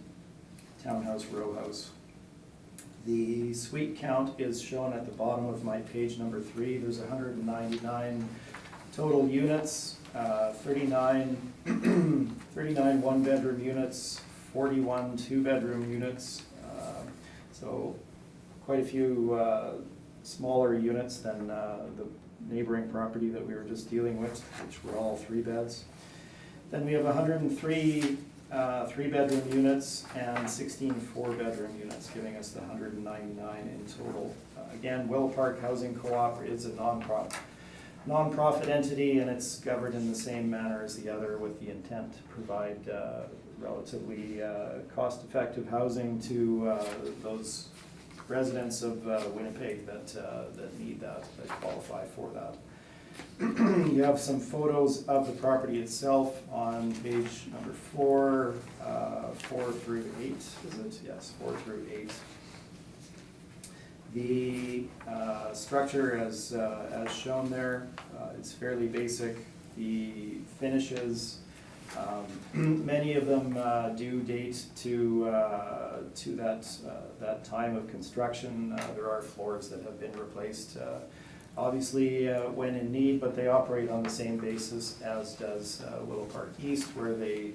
townhouse row house. The suite count is shown at the bottom of my page number 3. There's 199 total units, 39 one-bedroom units, 41 two-bedroom units. So quite a few smaller units than the neighboring property that we were just dealing with, which were all 3 beds. Then we have 103 3-bedroom units and 16 4-bedroom units, giving us the 199 in total. Again, Willow Park Housing Co-op is a non-profit entity, and it's governed in the same manner as the other, with the intent to provide relatively cost-effective housing to those residents of Winnipeg that need that qualify for that. You have some photos of the property itself on page number 4, 4 through 8, is it? Yes, 4 through 8. The structure as shown there, it's fairly basic. The finishes, many of them do date to that time of construction. There are floors that have been replaced, obviously when in need, but they operate on the same basis as does Willow Park East, where they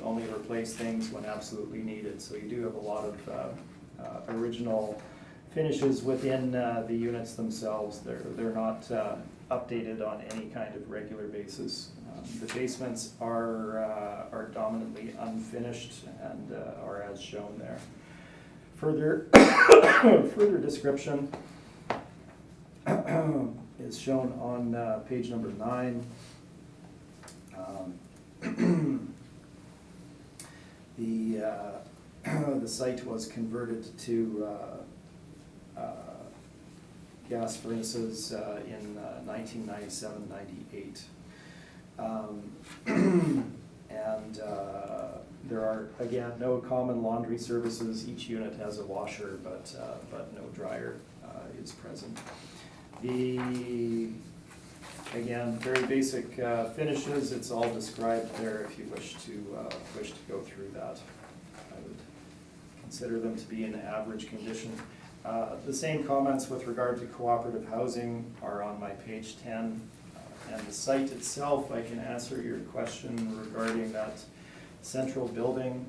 only replace things when absolutely needed. So you do have a lot of original finishes within the units themselves. They're not updated on any kind of regular basis. The basements are dominantly unfinished and are as shown there. Further description is shown on page number 9. The site was converted to gas furnaces in 1997-98. And there are, again, no common laundry services. Each unit has a washer, but no dryer is present. Again, very basic finishes. It's all described there if you wish to go through that. I would consider them to be in average condition. The same comments with regard to cooperative housing are on my page 10. And the site itself, I can answer your question regarding that central building.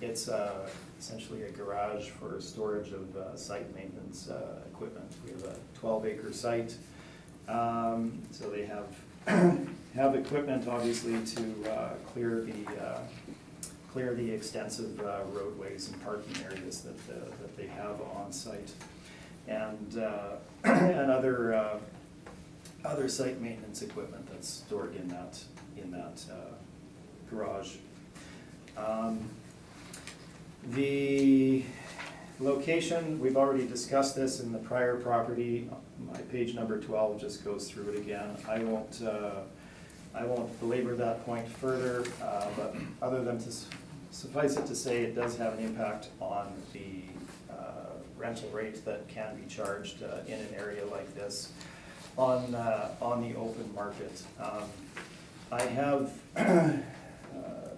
It's essentially a garage for storage of site maintenance equipment. We have a 12-acre site. So they have equipment, obviously, to clear the extensive roadways and parking areas that they have on site, and other site maintenance equipment that's stored in that garage. The location, we've already discussed this in the prior property. My page number 12 just goes through it again. I won't belabor that point further, but other than to suffice it to say, it does have an impact on the rental rate that can be charged in an area like this on the open market. I have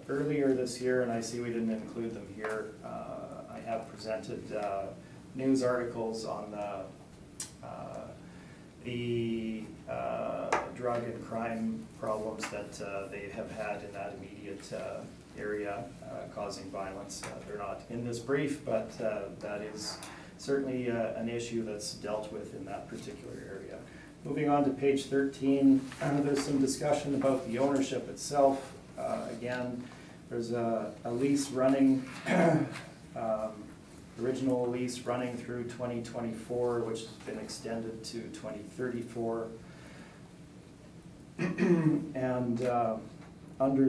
earlier this year, and I see we didn't include them here, I have presented news articles on the drug and crime problems that they have had in that immediate area causing violence. They're not in this brief, but that is certainly an issue that's dealt with in that particular area. Moving on to page 13, there's some discussion about the ownership itself. Again, there's a lease running, original lease running through 2024, which has been extended to 2034. And under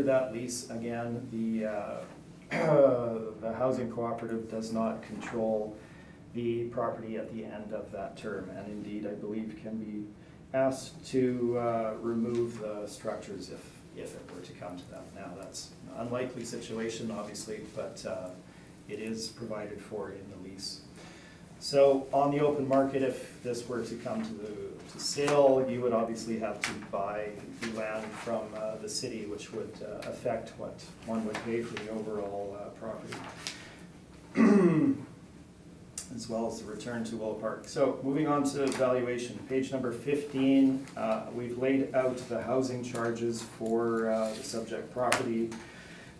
that lease, again, the housing cooperative does not control the property at the end of that term, and indeed, I believe, can be asked to remove the structures if it were to come to that. Now, that's an unlikely situation, obviously, but it is provided for in the lease. So on the open market, if this were to come to sale, you would obviously have to buy the land from the city, which would affect what one would pay for the overall property, as well as the return to Willow Park. So moving on to valuation, page number 15, we've laid out the housing charges for the subject property.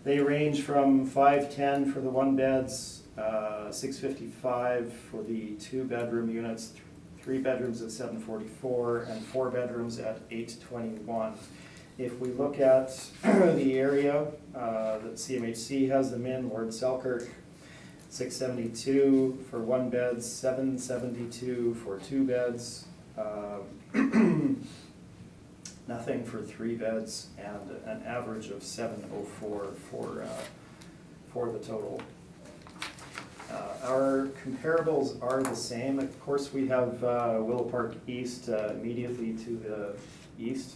They range from $510 for the one beds, $655 for the 2-bedroom units, 3 bedrooms at $744, and 4 bedrooms at $821. If we look at the area that CMHC has them in, Lord Selkirk, $672 for 1 bed, $772 for 2 beds, nothing for 3 beds, and an average of $704 for the total. Our comparables are the same. Of course, we have Willow Park East immediately to the east.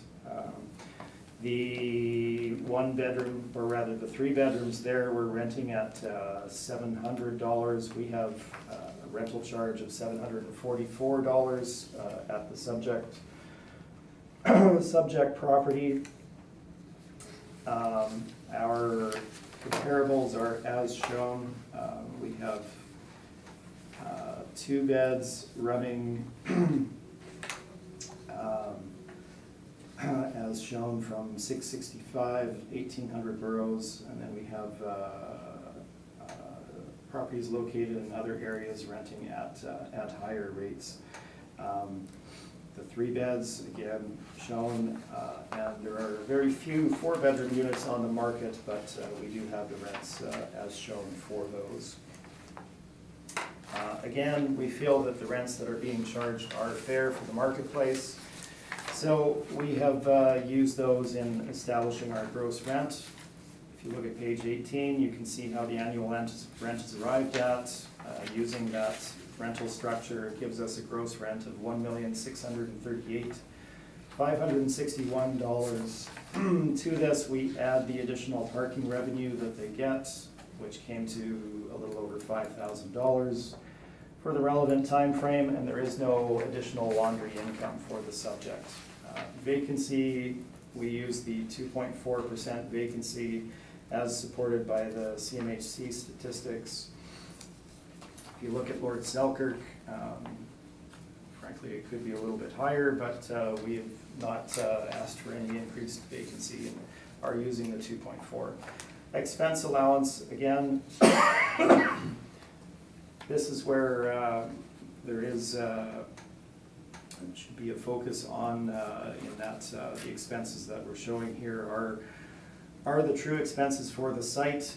The 1 bedroom, or rather the 3 bedrooms there, we're renting at $700. We have a rental charge of $744 at the subject property. Our comparables are as shown. We have 2 beds running as shown from 665, 1,800 boroughs, and then we have properties located in other areas renting at higher rates. The 3 beds, again, shown, and there are very few 4-bedroom units on the market, but we do have the rents as shown for those. Again, we feel that the rents that are being charged are fair for the marketplace, so we have used those in establishing our gross rent. If you look at page 18, you can see how the annual rent is arrived at. Using that rental structure, it gives us a gross rent of $1,638,561. To this, we add the additional parking revenue that they get, which came to a little over $5,000 for the relevant time frame, and there is no additional laundry income for the subject. Vacancy, we use the 2.4% vacancy as supported by the CMHC statistics. If you look at Lord Selkirk, frankly, it could be a little bit higher, but we have not asked for any increased vacancy and are using the 2.4. Expense allowance, again, this is where there is should be a focus on in that the expenses that we're showing here are the true expenses for the site.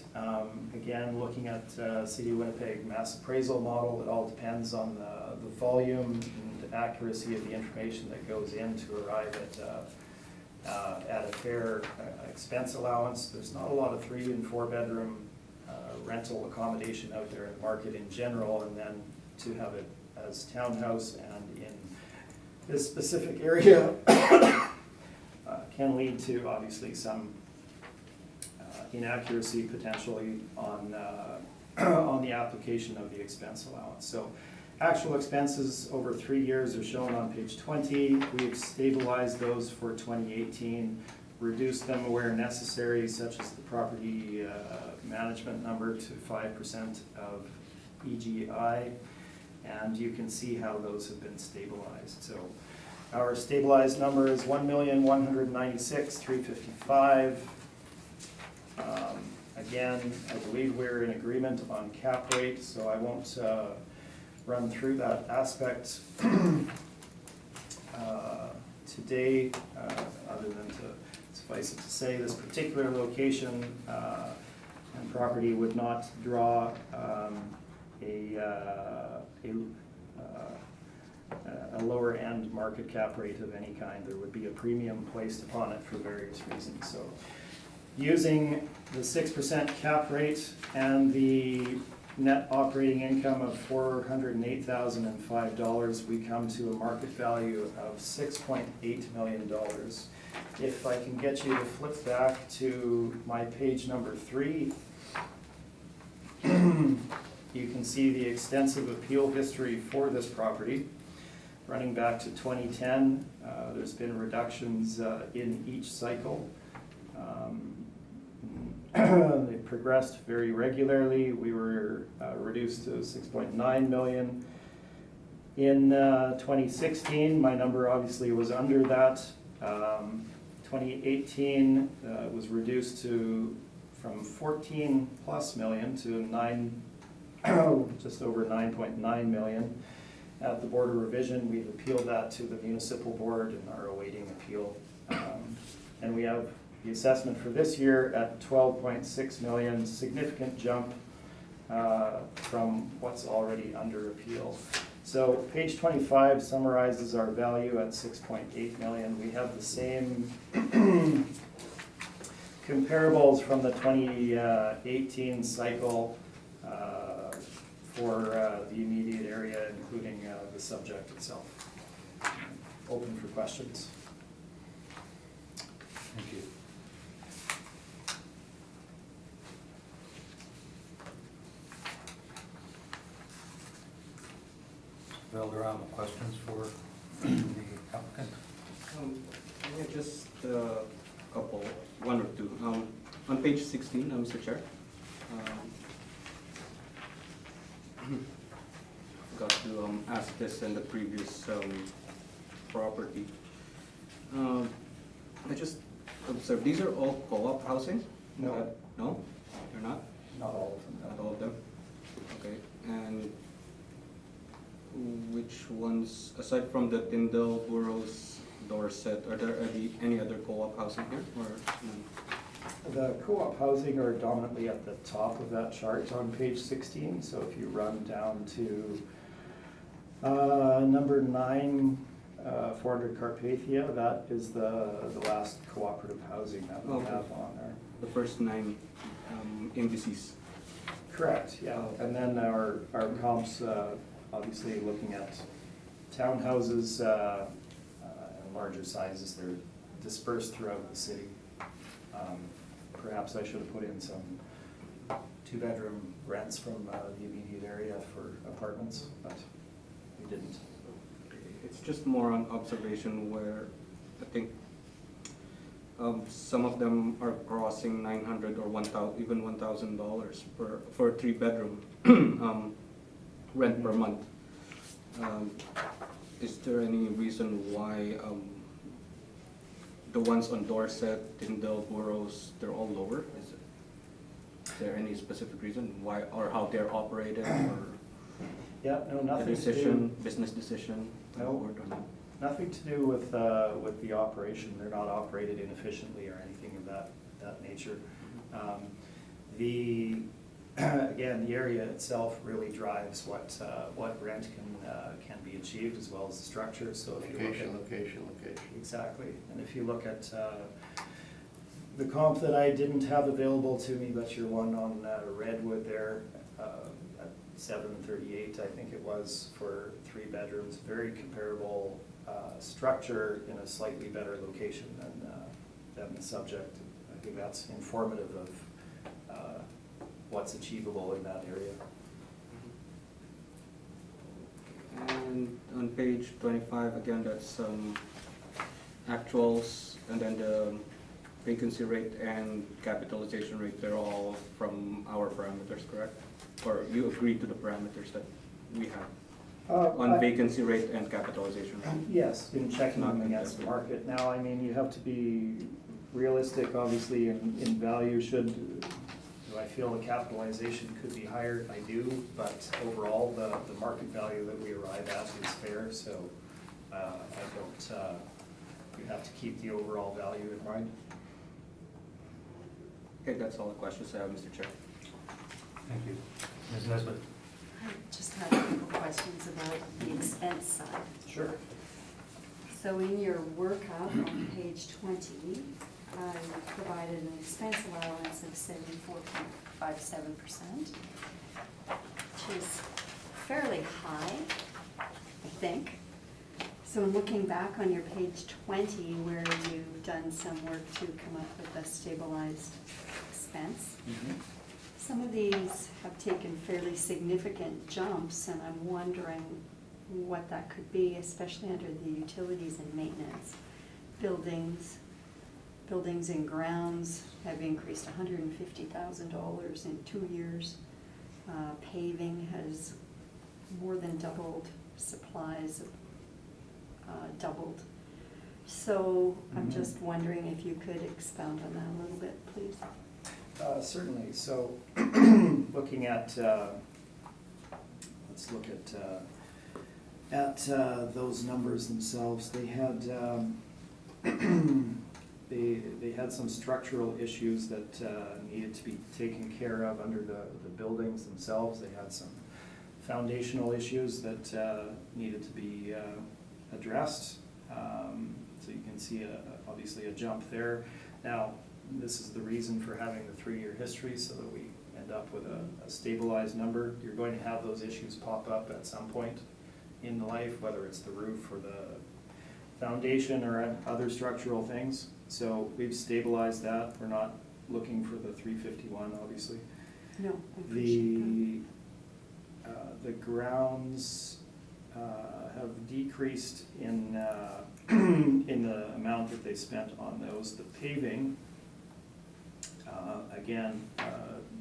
Again, looking at City of Winnipeg mass appraisal model, it all depends on the volume and accuracy of the information that goes in to arrive at a fair expense allowance. There's not a lot of 3 and 4 bedroom rental accommodation out there in the market in general, and then to have it as townhouse and in this specific area can lead to obviously some inaccuracy potentially on the application of the expense allowance. So actual expenses over 3 years are shown on page 20. We've stabilized those for 2018, reduced them where necessary, such as the property management number to 5% of EGI. and you can see how those have been stabilized. So our stabilized number is 1,196,355. Again, I believe we're in agreement on cap rate, so I won't run through that aspect today, other than to suffice it to say this particular location and property would not draw a lower end market cap rate of any kind. There would be a premium placed upon it for various reasons. So using the 6% cap rate and the net operating income of $408,005, we come to a market value of $6.8 million. If I can get you to flip back to my page number 3, you can see the extensive appeal history for this property. Running back to 2010, there's been reductions in each cycle. They progressed very regularly. We were reduced to 6.9 million. In 2016, my number obviously was under that. 2018 was reduced from 14 plus million to just over 9.9 million. At the Board of Revision, we've appealed that to the municipal board and are awaiting appeal. And we have the assessment for this year at 12.6 million, significant jump from what's already under appeal. So page 25 summarizes our value at 6.8 million. We have the same comparables from the 2018 cycle for the immediate area, including the subject itself. Open for questions. Thank you. Valderrama, questions for the applicant? Yeah, just a couple, one or two. On page 16, Mr. Chair. Forgot to ask this in the previous property. I just observed, these are all co-op housing? No. No? They're not? Not all of them. Not all of them? Okay, and which ones, aside from the Tyndall, Burroughs, Dorset, are there any other co-op housing here, or none? The co-op housing are dominantly at the top of that chart on page 16. So if you run down to number 9, 400 Carpathia, that is the last cooperative housing that we Okay. have on there. The first 9 indices. Correct, yeah. And then our comps, obviously looking at townhouses and larger sizes, they're dispersed throughout the city. Perhaps I should have put in some 2-bedroom rents from the immediate area for apartments, but we didn't. It's just more on observation where I think some of them are crossing $900 or $1,000, even $1,000 for a 3-bedroom rent per month. Is there any reason why the ones on Dorset, Tyndall, Burroughs, they're all lower? Is there any specific reason why or how they're operated, or Yeah, no, a nothing to decision, do, business decision? No. Board or not? nothing to do with the operation. They're not operated inefficiently or anything of that nature. Again, the area itself really drives what rent can be achieved, as well as the structure. So if you look at Location. exactly, and if you look at the comp that I didn't have available to me, but your one on Redwood there, at 738, I think it was, for 3 bedrooms, very comparable structure in a slightly better location than the subject. I think that's informative of what's achievable in that area. And on page 25, again, that's actuals, and then the vacancy rate and capitalization rate, they're all from our parameters, correct? Or you agree to the parameters that we have? on vacancy rate and capitalization rate. Yes, in checking them Not against the invested. market. Now, I mean, you have to be realistic, obviously, in value. Do I feel the capitalization could be higher? I do, but overall, the market value that we arrive at is fair, so I don't, you have to keep the overall value in mind. Okay, that's all the questions I have, Mr. Chair. Thank you. Ms. Nesbitt? I just have a couple questions about the expense side. Sure. So in your workup on page 20, you provided an expense allowance of 74.57%, which is fairly high, I think. So in looking back on your page 20, where you've done some work to come up with a stabilized expense, some of these have taken fairly significant jumps, and I'm wondering what that could be, especially under the utilities and maintenance. Buildings and grounds have increased $150,000 in 2 years. Paving has more than doubled, supplies doubled. So I'm just wondering if you could expound on that a little bit, please. Certainly. So, looking at, let's look at those numbers themselves. They had they had some structural issues that needed to be taken care of under the buildings themselves. They had some foundational issues that needed to be addressed. So you can see obviously a jump there. Now, this is the reason for having the 3-year history, so that we end up with a stabilized number. You're going to have those issues pop up at some point in life, whether it's the roof or the foundation or other structural things. So we've stabilized that. We're not looking for the 351, obviously. No, I appreciate that. The grounds have decreased in in the amount that they spent on those. The paving, again,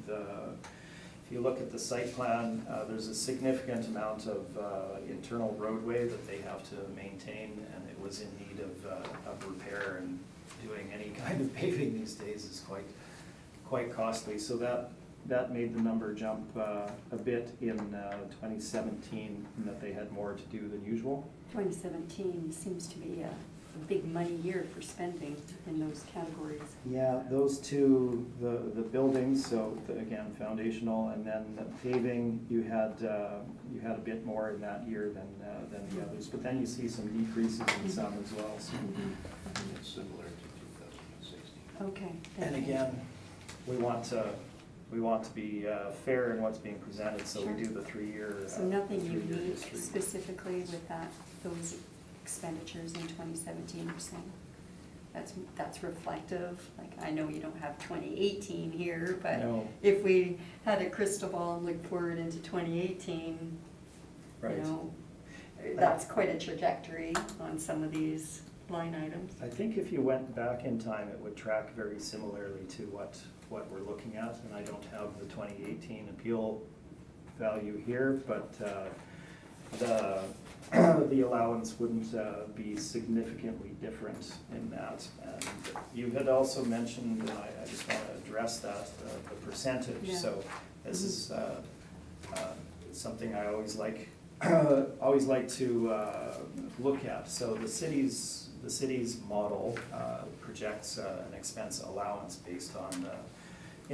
if you look at the site plan, there's a significant amount of internal roadway that they have to maintain, and it was in need of repair, and doing any kind of paving these days is quite costly. So that made the number jump a bit in 2017, in that they had more to do than usual. 2017 seems to be a big money year for spending in those categories. Yeah, those two, the buildings, so again, foundational, and then the paving, you had a bit more in that year than the others, but then you see some decreases in some as well, so. It's similar to 2016. Okay. And thank you. again, we want to be fair in what's being presented, so we Sure. do the 3-year. So nothing 3-year unique history. specifically with those expenditures in 2017, you're saying? That's reflective, like, I know you don't have 2018 here, but No. if we had a crystal ball and looked forward into 2018, Right. you know, that's quite a trajectory on some of these line items. I think if you went back in time, it would track very similarly to what we're looking at, and I don't have the 2018 appeal value here, but the allowance wouldn't be significantly different in that. And you had also mentioned, and I just want to address that, the percentage. Yeah. So this is something I always like to look at. So the city's model projects an expense allowance based on the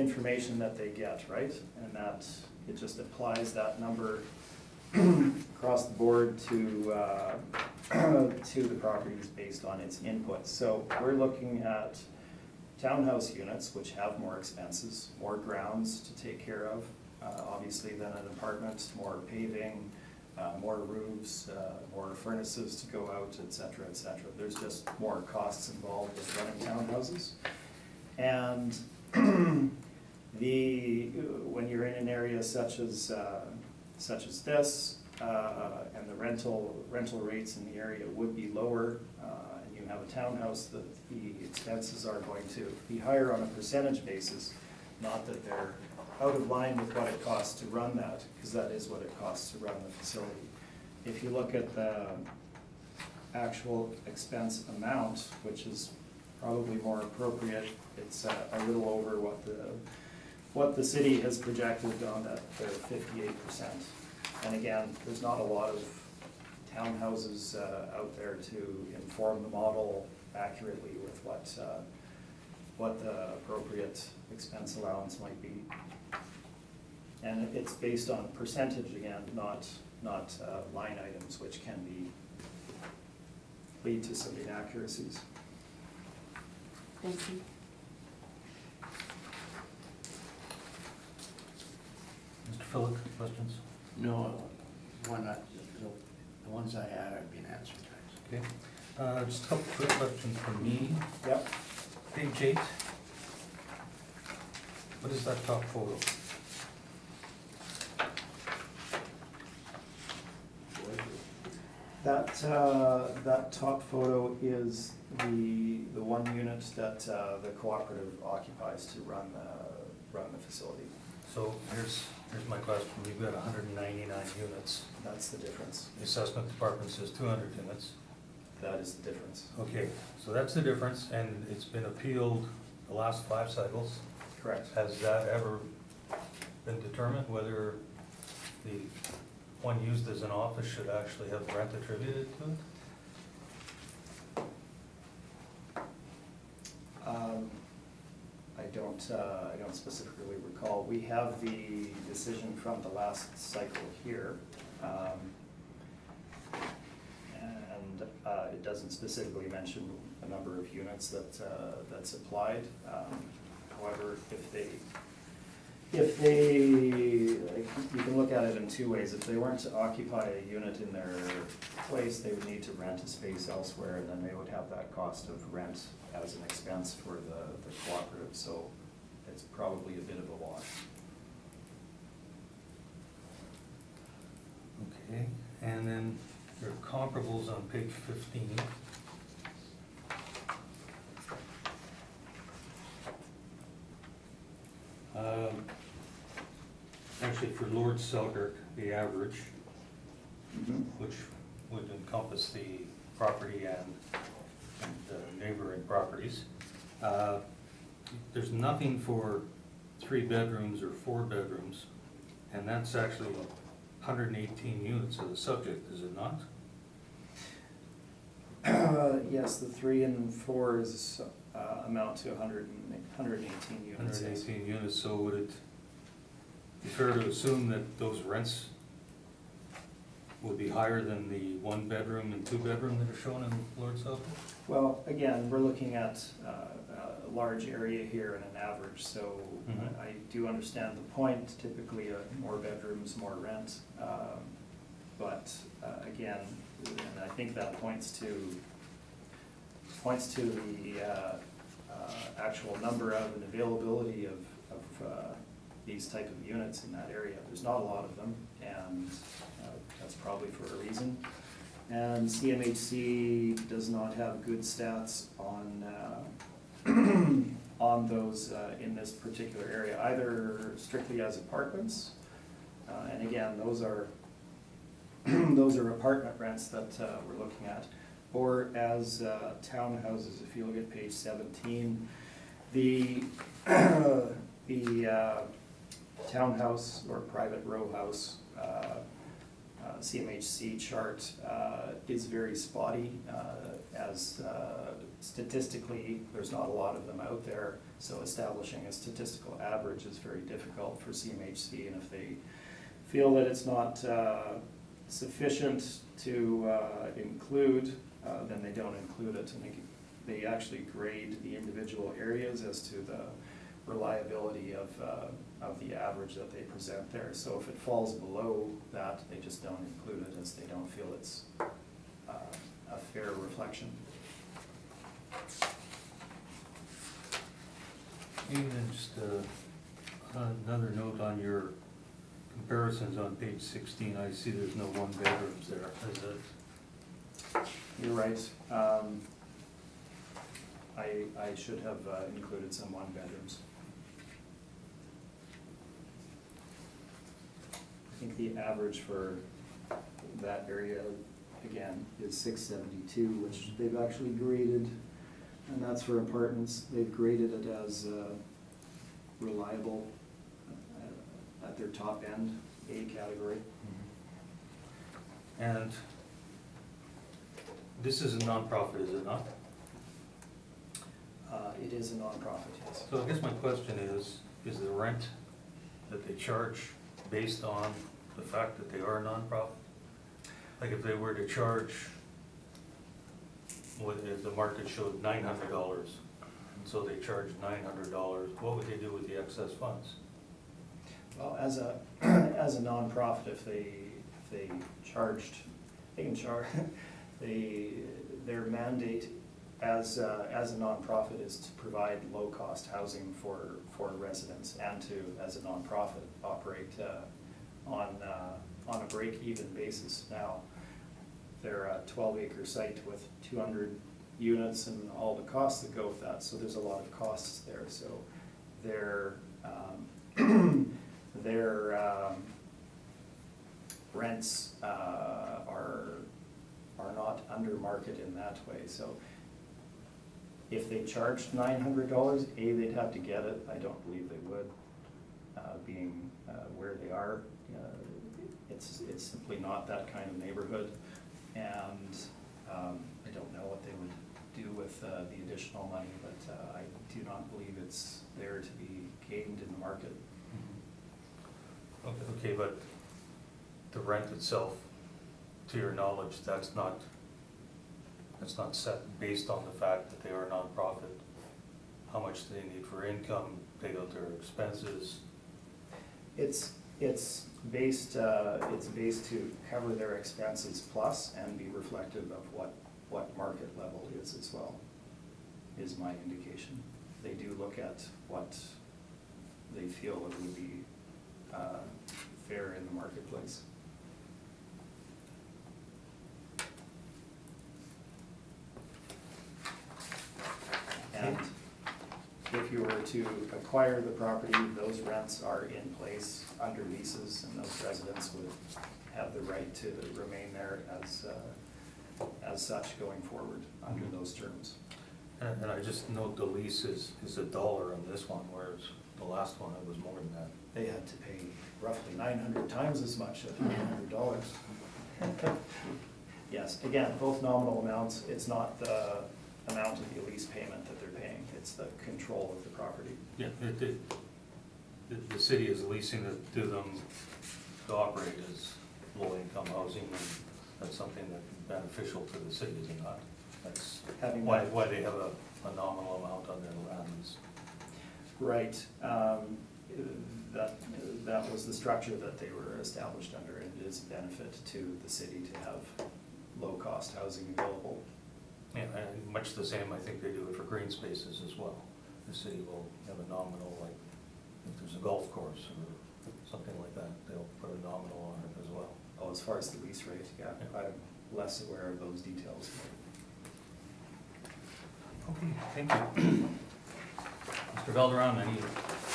information that they get, right? And that it just applies that number across the board to the properties based on its inputs. So we're looking at townhouse units, which have more expenses, more grounds to take care of, obviously, than an apartment, more paving, more roofs, more furnaces to go out, et cetera, et cetera. There's just more costs involved with running townhouses. And when you're in an area such as this, and the rental rates in the area would be lower, and you have a townhouse, the expenses are going to be higher on a percentage basis. Not that they're out of line with what it costs to run that, because that is what it costs to run the facility. if you look at the actual expense amount, which is probably more appropriate, it's a little over what the city has projected on that, their 58%. And again, there's not a lot of townhouses out there to inform the model accurately with what the appropriate expense allowance might be. And it's based on percentage again, not line items, which can lead to some inaccuracies. Thank you. Mr. Philip, questions? No, the ones I had have been answered. Okay. Just a couple quick questions from me. Yep. Page 8. What is that top photo? That top photo is the one unit that the cooperative occupies to run the facility. So here's my question. We've got 199 units. That's the difference. The assessment department says 200 units. That is the difference. Okay, so that's the difference, and it's been appealed the last 5 cycles. Correct. Has that ever been determined whether the one used as an office should actually have rent attributed to it? I don't specifically recall. We have the decision from the last cycle here. And it doesn't specifically mention a number of units that's applied. However, if they, you can look at it in 2 ways. If they weren't to occupy a unit in their place, they would need to rent a space elsewhere, and then they would have that cost of rent as an expense for the cooperative, so it's probably a bit of a wash. Okay, and then your comparables on page 15. Actually, for Lord Selkirk, the average, which would encompass the property and neighboring properties, there's nothing for 3 bedrooms or 4 bedrooms, and that's actually 118 units of the subject, is it not? Yes, the 3 and 4s amount to 118 units. 118 units, so would it be fair to assume that those rents would be higher than the 1 bedroom and 2 bedroom that are shown in Lord Selkirk? Well, again, we're looking at a large area here and an average, so Mhm. I do understand the point. Typically, more bedrooms, more rent. But again, and I think that points to the actual number of and availability of these type of units in that area. There's not a lot of them, and that's probably for a reason. And CMHC does not have good stats on on those in this particular area, either strictly as apartments, and again, those are those are apartment rents that we're looking at, or as townhouses. If you look at page 17, the townhouse or private row house CMHC chart is very spotty, as statistically there's not a lot of them out there, so establishing a statistical average is very difficult for CMHC, and if they feel that it's not sufficient to include, then they don't include it, and they actually grade the individual areas as to the reliability of the average that they present there. So if it falls below that, they just don't include it, as they don't feel it's a fair reflection. And then just another note on your comparisons on page 16, I see there's no 1 bedrooms there, is it? You're right. I should have included some 1 bedrooms. I think the average for that area, again, is 672, which they've actually graded, and that's for apartments. They've graded it as reliable at their top end, A category. And this is a nonprofit, is it not? It is a nonprofit, yes. So I guess my question is the rent that they charge based on the fact that they are a nonprofit? Like if they were to charge, if the market showed $900, and so they charge $900, what would they do with the excess funds? Well, as a nonprofit, if they charged, they can charge, their mandate as a nonprofit is to provide low-cost housing for residents, and to, as a nonprofit, operate on a break-even basis. Now, they're a 12-acre site with 200 units and all the costs that go with that, so there's a lot of costs there. So their rents are not under market in that way. So if they charged $900, they'd have to get it. I don't believe they would, being where they are. It's simply not that kind of neighborhood, and I don't know what they would do with the additional money, but I do not believe it's there to be gained in the market. Okay, but the rent itself, to your knowledge, that's not set based on the fact that they are a nonprofit. How much do they need for income, pay out their expenses? It's based to cover their expenses plus and be reflective of what market level is as well, is my indication. They do look at what they feel it would be fair in the marketplace. And if you were to acquire the property, those rents are in place under leases, and those residents would have the right to remain there as such going forward under those terms. And I just note the lease is $1 on this one, whereas the last one, it was more than that. They had to pay roughly 900 times as much at $900. Yes, again, both nominal amounts. It's not the amount of the lease payment that they're paying, it's the control of the property. Yeah, the city is leasing it to them to operate as low-income housing, and that's something that's beneficial to the city, is it not? That's Having why that- they have a nominal amount on their lands. Right, that was the structure that they were established under, and it is a benefit to the city to have low-cost housing available. Yeah, and much the same, I think they do it for green spaces as well. The city will have a nominal, like, if there's a golf course or something like that, they'll put a nominal on it as well. Oh, as far as the lease rate, yeah, I'm less aware of those details. Okay, thank you. Mr. Valderrama, any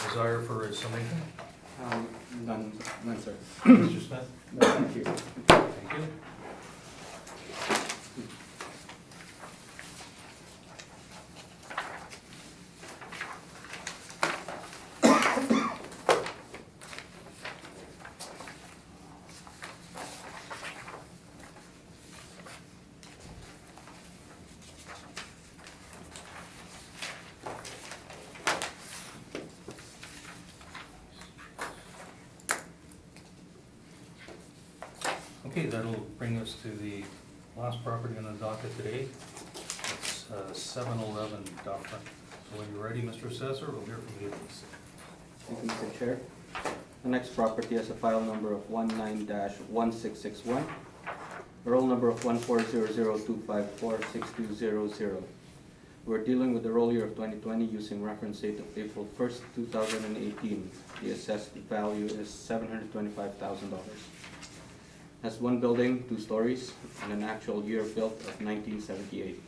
desire for a summation? None, sir. Mr. Smith? No, thank you. Thank you. Okay, that'll bring us to the last property on the docket today. It's 711 Dufferin. So when you're ready, Mr. Assessor, we'll hear from you, please. Thank you, Mr. Chair. The next property has a file number of 19-1661, a roll number of 14002546200. We're dealing with the roll year of 2020 using reference date of April 1st, 2018. The assessed value is $725,000. Has one building, 2 stories, and an actual year built of 1978.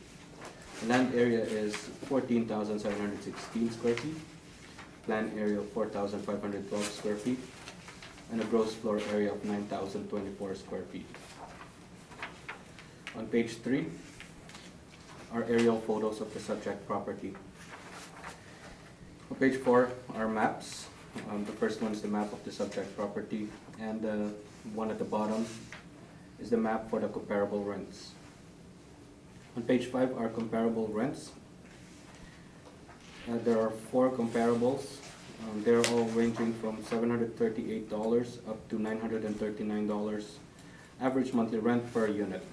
The land area is 14,716 square feet, plan area of 4,512 square feet, and a gross floor area of 9,024 square feet. On page 3 are aerial photos of the subject property. On page 4 are maps. The first one is the map of the subject property, and the one at the bottom is the map for the comparable rents. On page 5 are comparable rents. There are 4 comparables. They're all ranging from $738 up to $939 average monthly rent per unit.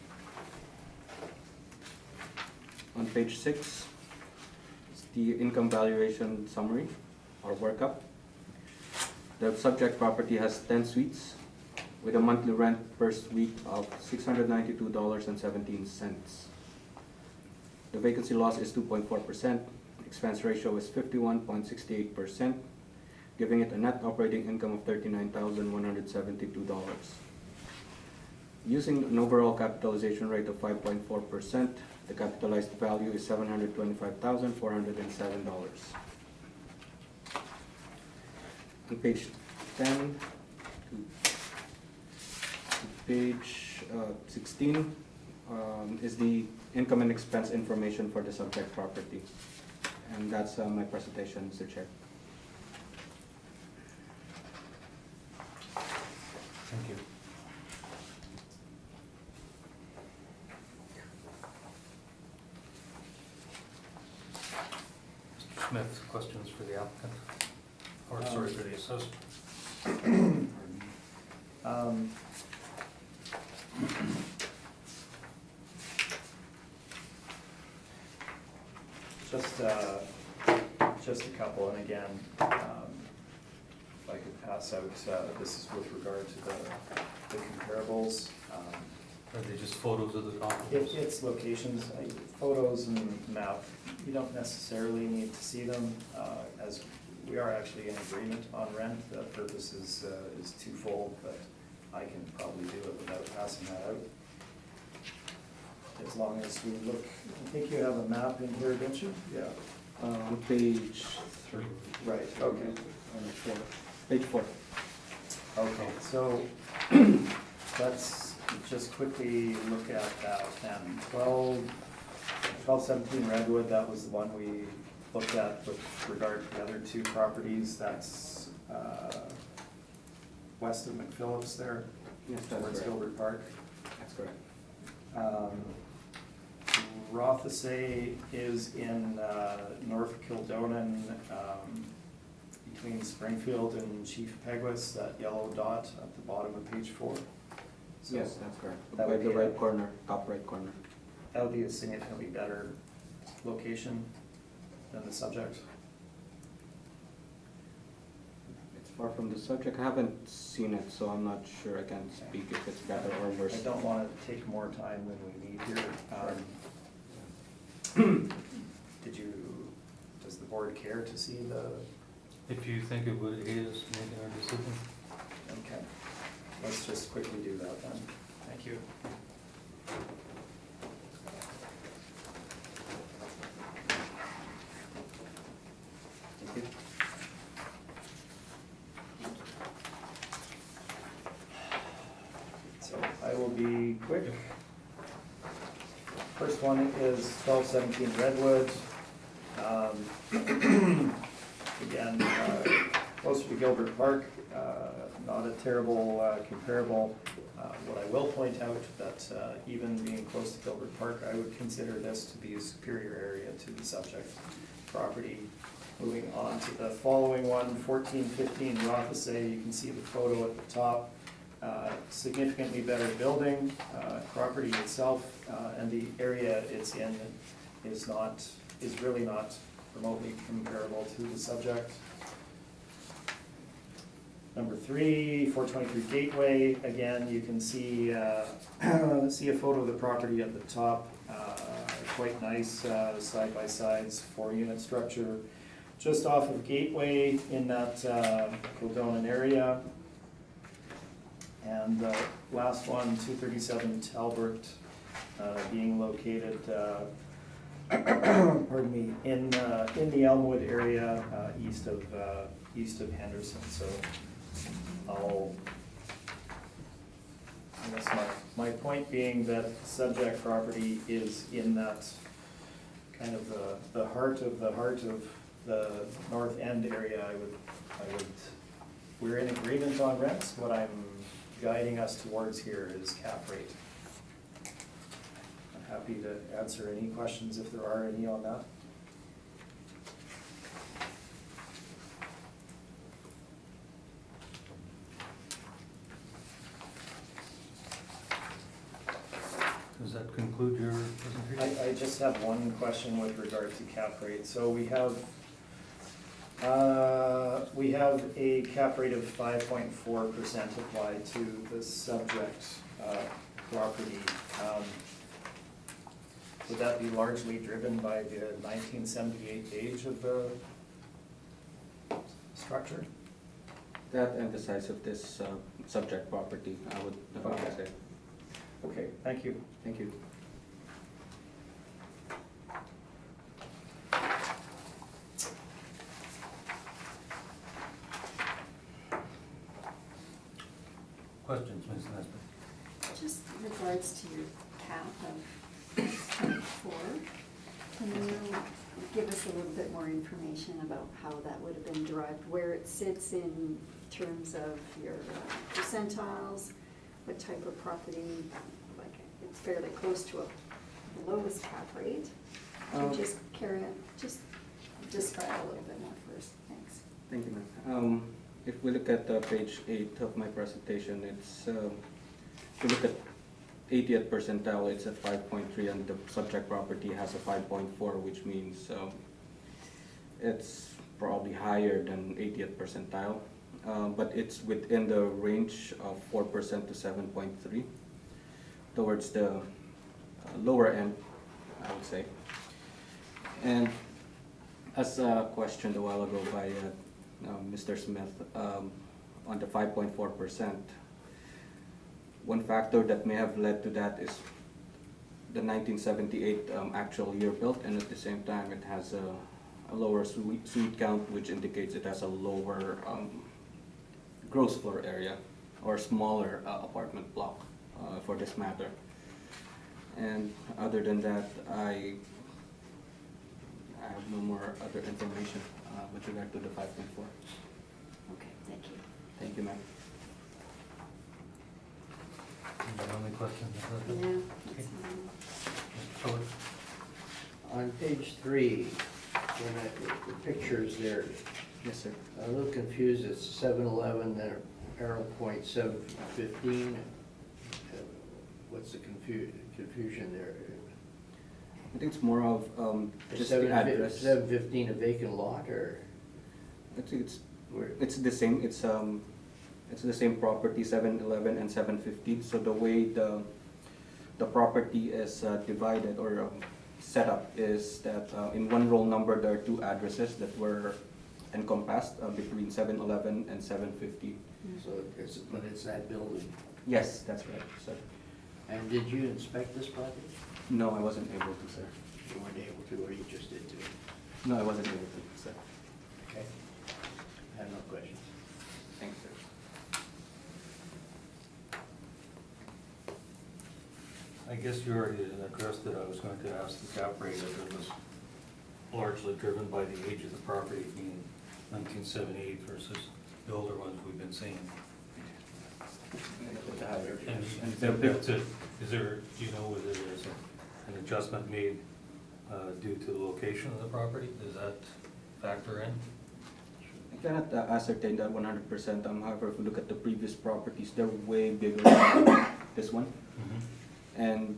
On page 6 is the income valuation summary or workup. The subject property has 10 suites with a monthly rent per suite of $692.17. The vacancy loss is 2.4%. Expense ratio is 51.68%, giving it a net operating income of $39,172. Using an overall capitalization rate of 5.4%, the capitalized value is $725,407. On page 10 to page 16 is the income and expense information for the subject property. And that's my presentation, Mr. Chair. Thank you. Mr. Smith, questions for the applicant? Or, sorry, for the assessor? Just a couple, and again, if I could pass out, this is with regard to the comparables. Are they just photos of the comparables? It's locations, photos and map. You don't necessarily need to see them, as we are actually in agreement on rent. The purpose is twofold, but I can probably do it without passing that out. As long as we look, I think you have a map in here, don't you? Yeah. On page 3. Right, okay. Page 4. Okay, so let's just quickly look at that then. 1217 Redwood, that was the one we looked at with regard to the other 2 properties. That's west of McPhillips there, Yes, that's towards correct. Gilbert Park. That's correct. Rothesay is in North Kildonan, between Springfield and Chief Peguis, that yellow dot at the bottom of page 4. So Yes, that's correct. that By would the be right corner, top right corner. that would be a significantly better location than the subject. It's far from the subject. I haven't seen it, so I'm not sure. I can't speak if it's better or worse. I don't want to take more time than we need here. Does the board care to see the, If you think it would aid us in making our decision. okay, let's just quickly do that then. Thank you. Thank you. So I will be quick. First one is 1217 Redwood. Again, closer to Gilbert Park, not a terrible comparable. What I will point out that even being close to Gilbert Park, I would consider this to be a superior area to the subject property. Moving on to the following one, 1415 Rothesay, you can see the photo at the top. Significantly better building, property itself, and the area it's in is really not remotely comparable to the subject. Number 3, 423 Gateway, again, you can see see a photo of the property at the top, quite nice, side-by-sides, 4-unit structure, just off of Gateway in that Kildonan area. And the last one, 237 Talbert, being located, pardon me, in the Elmwood area, east of Henderson. So I'll I guess my point being that subject property is in that kind of the heart of the north end area. I would, we're in agreement on rents. What I'm guiding us towards here is cap rate. I'm happy to answer any questions if there are any on that. Does that conclude your presentation? I just have one question with regard to cap rate. So we have a cap rate of 5.4% applied to the subject property. Would that be largely driven by the 1978 age of the structure? That and the size of this subject property, I would Okay. say. Okay, thank you. Thank you. Questions, Ms. Nesbitt? Just in regards to your cap of 4, can you give us a little bit more information about how that would have been derived, where it sits in terms of your percentiles, what type of property, like it's fairly close to a lowest cap rate. Can you just just describe a little bit more first, thanks. Thank you, ma'am. If we look at page 8 of my presentation, it's, if we look at 80th percentile, it's at 5.3, and the subject property has a 5.4, which means it's probably higher than 80th percentile, but it's within the range of 4% to 7.3, towards the lower end, I would say. And as questioned a while ago by Mr. Smith, on the 5.4%, one factor that may have led to that is the 1978 actual year built, and at the same time it has a lower suite count, which indicates it has a lower gross floor area, or smaller apartment block for this matter. And other than that, I have no more other information with regard to the 5.4. Okay, thank you. Thank you, ma'am. Any questions, Ms. Yeah, Nesbitt? that's Mr. Phillips? On page 3, when the pictures there, Yes, sir. I'm a little confused, it's 7-Eleven, then a arrow point 7-15. What's the confusion there? I think it's more of Is just the address. 7-15 a vacant lot, or I think it's where? it's the same. It's the same property, 7-Eleven and 7-15. So the way the property is divided or set up is that in one roll number there are 2 addresses that were encompassed between 7-Eleven and 7-15. So but it's that building. Yes, that's right, sir. And did you inspect this property? No, I wasn't able to, sir. You weren't able to, or you just did too? No, I wasn't able to, sir. Okay. I have no questions. Thanks, sir. I guess you already addressed it. I was going to ask the cap rate if it was largely driven by the age of the property, being 1978 versus the older ones we've been seeing. And is there, do you know whether there's an adjustment made due to the location of the property? Does that factor in? I cannot ascertain that 100%. However, if we look at the previous properties, they're way bigger than this one. And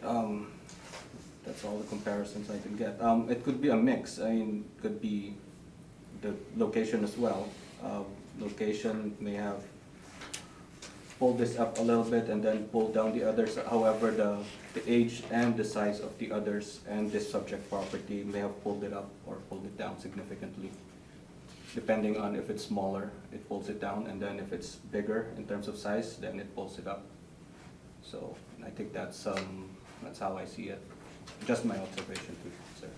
that's all the comparisons I can get. It could be a mix. I mean, it could be the location as well. Location may have pulled this up a little bit and then pulled down the others. However, the age and the size of the others and this subject property may have pulled it up or pulled it down significantly. Depending on if it's smaller, it pulls it down, and then if it's bigger in terms of size, then it pulls it up. So I think that's how I see it. Just my observation too, sir.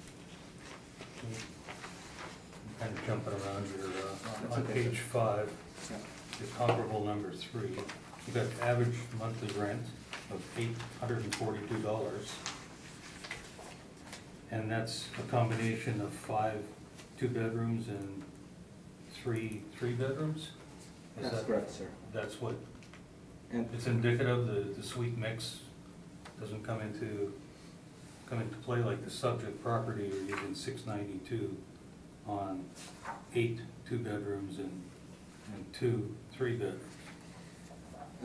I'm kind of jumping around here. That's On okay, page sir. 5, Yeah. the comparable number 3, You've got average monthly rent of $842. And that's a combination of 5 two-bedrooms and 3 three-bedrooms? Is That's that- correct, sir. That's what, And it's indicative, the suite mix doesn't come into play like the subject property, you're using 692 on 8 two-bedrooms and 2 three-bedrooms.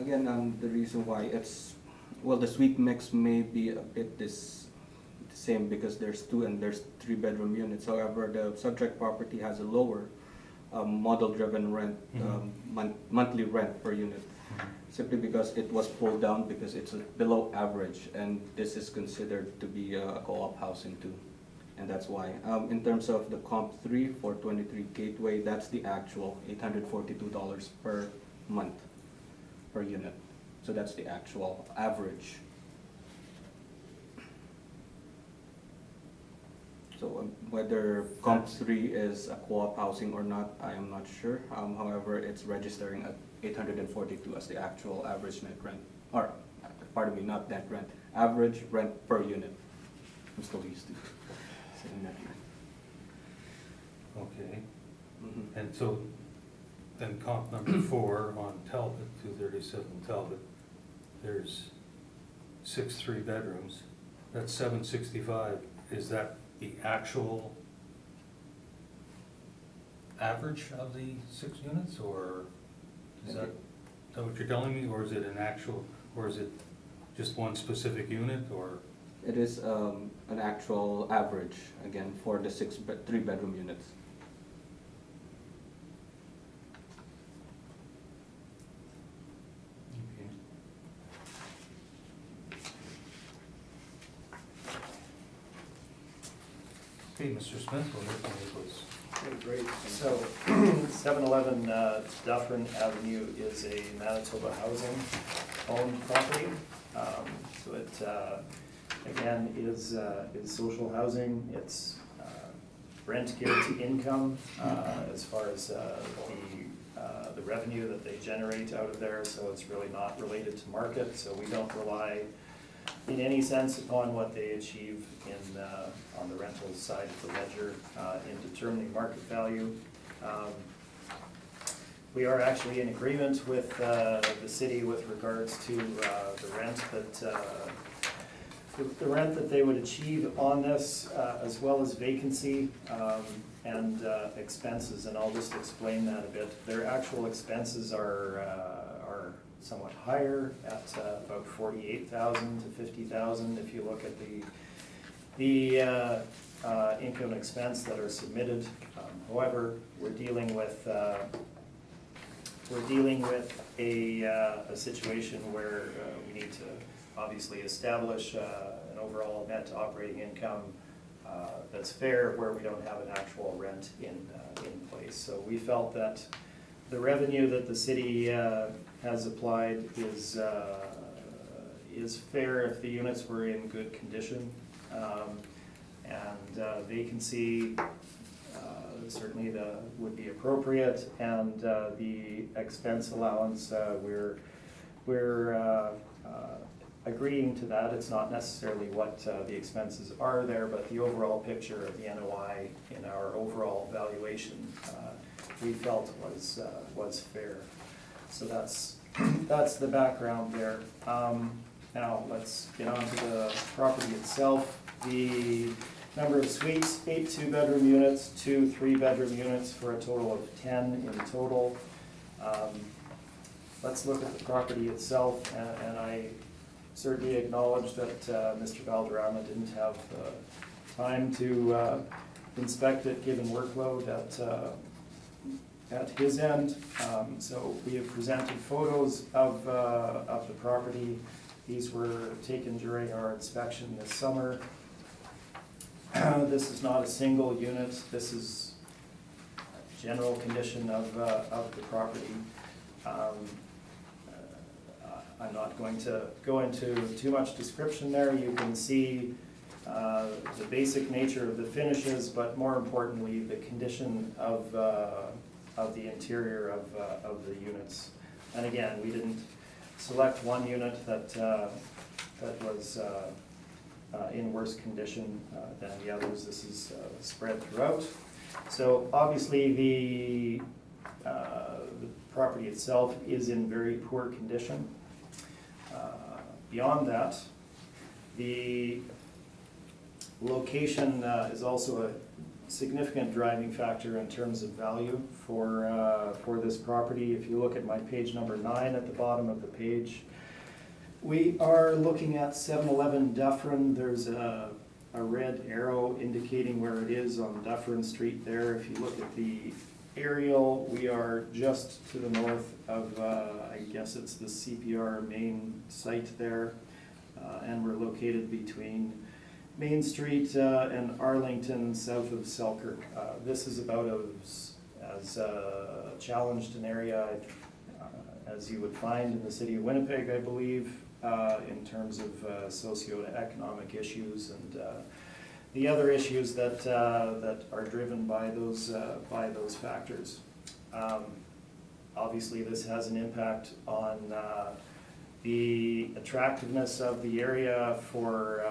again, the reason why it's, well, the suite mix may be a bit the same because there's 2 and there's 3 bedroom units. However, the subject property has a lower model-driven rent, monthly rent per unit, simply because it was pulled down because it's below average, and this is considered to be a co-op housing too, and that's why. In terms of the comp 3 for 23 Gateway, that's the actual $842 per month per unit, so that's the actual average. So whether comp 3 is a co-op housing or not, I am not sure. However, it's registering at 842 as the actual average net rent, or pardon me, not net rent, average rent per unit. I'm still used to saying net rent. Okay, Mhm. and so then comp number 4 on Talbot, 237 Talbot, there's 6 three-bedrooms, that's 765. Is that the actual average of the 6 units, or is that what you're telling me, or is it an actual, or is it just one specific unit, or? It is an actual average, again, for the 3-bedroom units. Okay. Okay, Mr. Smith, we'll hear from you, please. Okay, great. So 711 Dufferin Avenue is a Manitoba Housing owned property. So it, again, is social housing. It's rent geared to income as far as the revenue that they generate out of there. So it's really not related to market. So we don't rely in any sense upon what they achieve in, on the rental side of the ledger in determining market value. We are actually in agreement with the city with regards to the rent that they would achieve on this, as well as vacancy and expenses, and I'll just explain that a bit. Their actual expenses are somewhat higher at about $48,000 to $50,000 if you look at the income and expense that are submitted. However, we're dealing with a situation where we need to obviously establish an overall net operating income that's fair, where we don't have an actual rent in place. So we felt that the revenue that the city has applied is fair if the units were in good condition. And vacancy certainly would be appropriate, and the expense allowance, we're agreeing to that. It's not necessarily what the expenses are there, but the overall picture of the NOI in our overall valuation we felt was fair. So that's the background there. Now let's get on to the property itself. The number of suites, 8 2-bedroom units, 2 3-bedroom units, for a total of 10 in total. Let's look at the property itself, and I certainly acknowledge that Mr. Valderrama didn't have time to inspect it given workload at his end. So we have presented photos of the property. These were taken during our inspection this summer. This is not a single unit. This is general condition of the property. I'm not going to go into too much description there. You can see the basic nature of the finishes, but more importantly, the condition of the interior of the units. And again, we select one unit that was in worse condition than the others. This is spread throughout. So obviously the property itself is in very poor condition. Beyond that, the location is also a significant driving factor in terms of value for this property. If you look at my page number 9 at the bottom of the page, we are looking at 711 Dufferin. There's a red arrow indicating where it is on Dufferin Street there. If you look at the aerial, we are just to the north of, I guess it's the CPR main site there. And we're located between Main Street and Arlington, south of Selkirk. This is about as challenged an area as you would find in the city of Winnipeg, I believe, in terms of socioeconomic issues and the other issues that are driven by those factors. Obviously, this has an impact on the attractiveness of the area for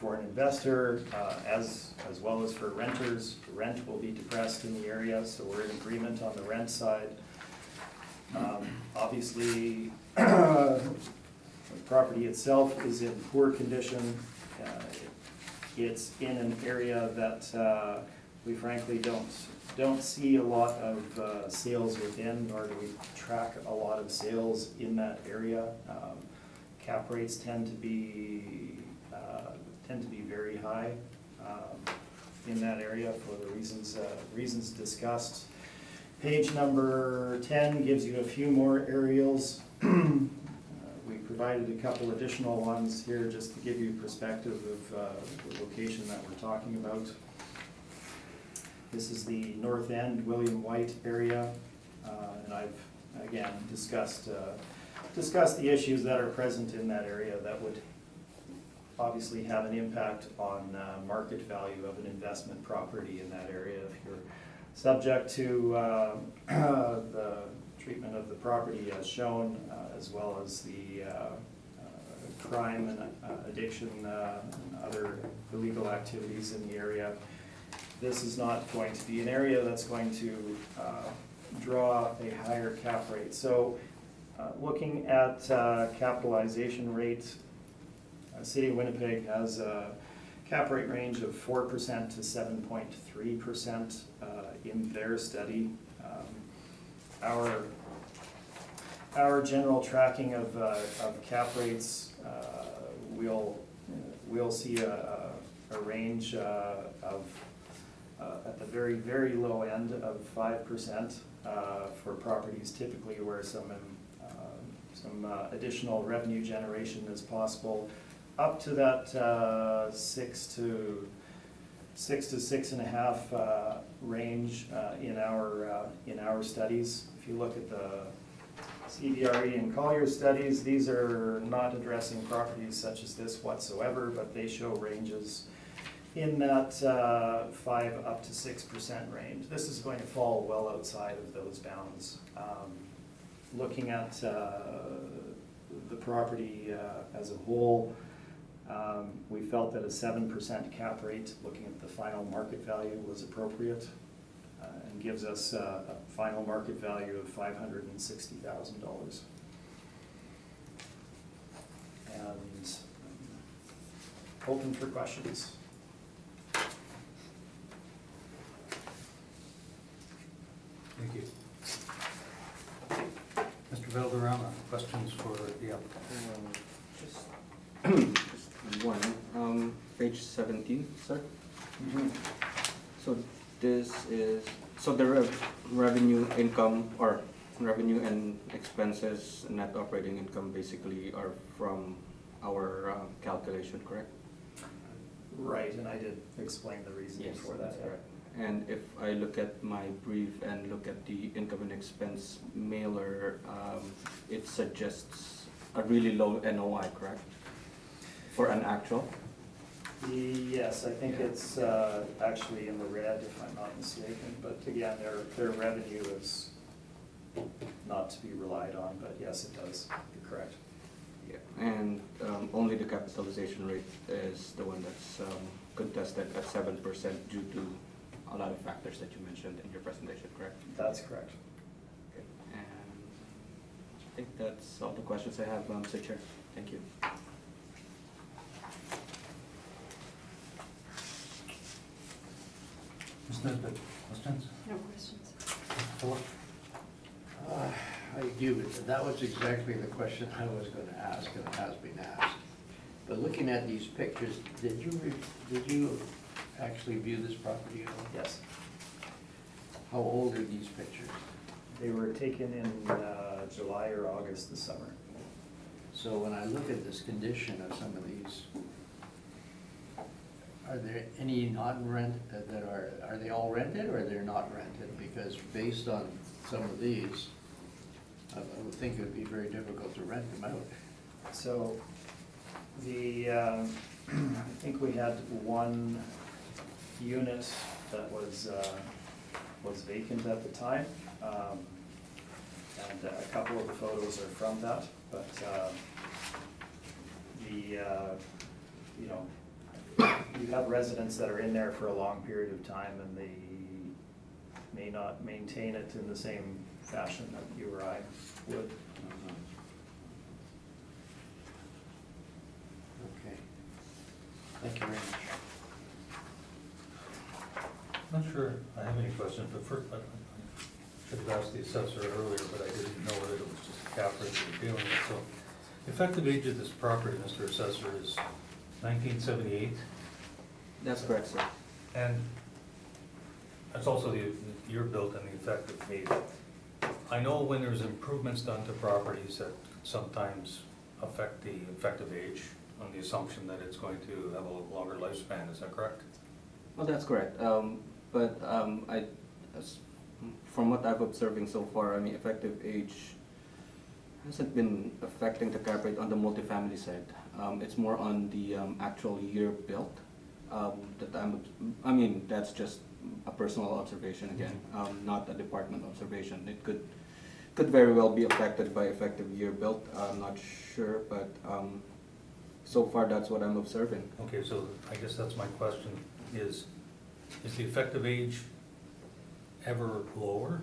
an investor, as well as for renters. Rent will be depressed in the area, so we're in agreement on the rent side. Obviously, the property itself is in poor condition. It's in an area that we frankly don't see a lot of sales within, nor do we track a lot of sales in that area. Cap rates tend to be very high in that area for the reasons discussed. Page number 10 gives you a few more aerials. We provided a couple additional ones here just to give you perspective of the location that we're talking about. This is the North End, William White area, and I've again discussed the issues that are present in that area that would obviously have an impact on market value of an investment property in that area. If you're subject to the treatment of the property as shown, as well as the crime and addiction and other illegal activities in the area, this is not going to be an area that's going to draw a higher cap rate. So looking at capitalization rate, City of Winnipeg has a cap rate range of 4% to 7.3% in their study. Our general tracking of cap rates, we'll see a range of at the very, very low end of 5% for properties typically where some additional revenue generation is possible, up to that 6 to 6.5 range in our studies. If you look at the CBRE and Collier studies, these are not addressing properties such as this whatsoever, but they show ranges in that 5 up to 6% range. This is going to fall well outside of those bounds. Looking at the property as a whole, we felt that a 7% cap rate, looking at the final market value, was appropriate and gives us a final market value of $560,000. And open for questions. Thank you. Mr. Valderrama, questions for the applicant? Just one, page 17, sir. So this is, so the revenue income, or revenue and expenses, net operating income basically are from our calculation, correct? Right, and I did explain the reasoning for that. That's correct. And if I look at my brief and look at the income and expense mailer, it suggests a really low NOI, correct? For an actual? Yes, I think it's actually in the red, if I'm not mistaken, but again, their revenue is not to be relied on, but yes, it does, you're correct. Yeah, and only the capitalization rate is the one that's contested at 7% due to a lot of factors that you mentioned in your presentation, correct? That's correct. Okay. And I think that's all the questions I have, Mr. Chair. Thank you. Ms. Nesbitt, questions? No questions. Mr. Fuller? I do, but that was exactly the question I was gonna ask, and it has been asked. But looking at these pictures, did you actually view this property at all? Yes. How old are these pictures? They were taken in July or August this summer. So when I look at this condition of some of these, are there any non-rent, that are they all rented or they're not rented? Because based on some of these, I would think it would be very difficult to rent them out. So I think we had one unit that was vacant at the time. And a couple of the photos are from that, but you know, you have residents that are in there for a long period of time and they may not maintain it in the same fashion that you or I would. Okay. Thank you very much. I'm not sure I have any questions, but first, I should have asked the assessor earlier, but I didn't know that it was just a cap rate we were dealing with. So, the effective age of this property, Mr. Assessor, is 1978, That's correct, sir. and that's also the year built and the effective date. I know when there's improvements done to properties that sometimes affect the effective age on the assumption that it's going to have a longer lifespan, is that correct? Well, that's correct. But from what I've observing so far, I mean, effective age hasn't been affecting the cap rate on the multifamily side. It's more on the actual year built. I mean, that's just a personal observation again, not a department observation. It could very well be affected by effective year built. I'm not sure, but so far that's what I'm observing. Okay, so I guess that's my question, is the effective age ever lower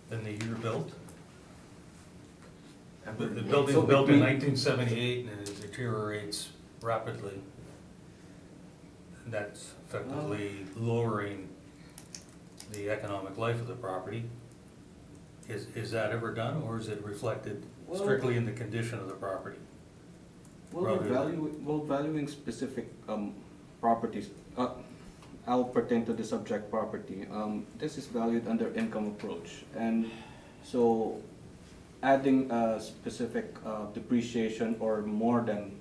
than the year built? The building's So built in between- 1978 and it deteriorates rapidly. That's effectively lowering the economic life of the property. Is that ever done, or is it reflected Well- strictly in the condition of the property? Well, Rather- valuing specific properties, I'll pertain to the subject property. This is valued under income approach, and so adding a specific depreciation or more than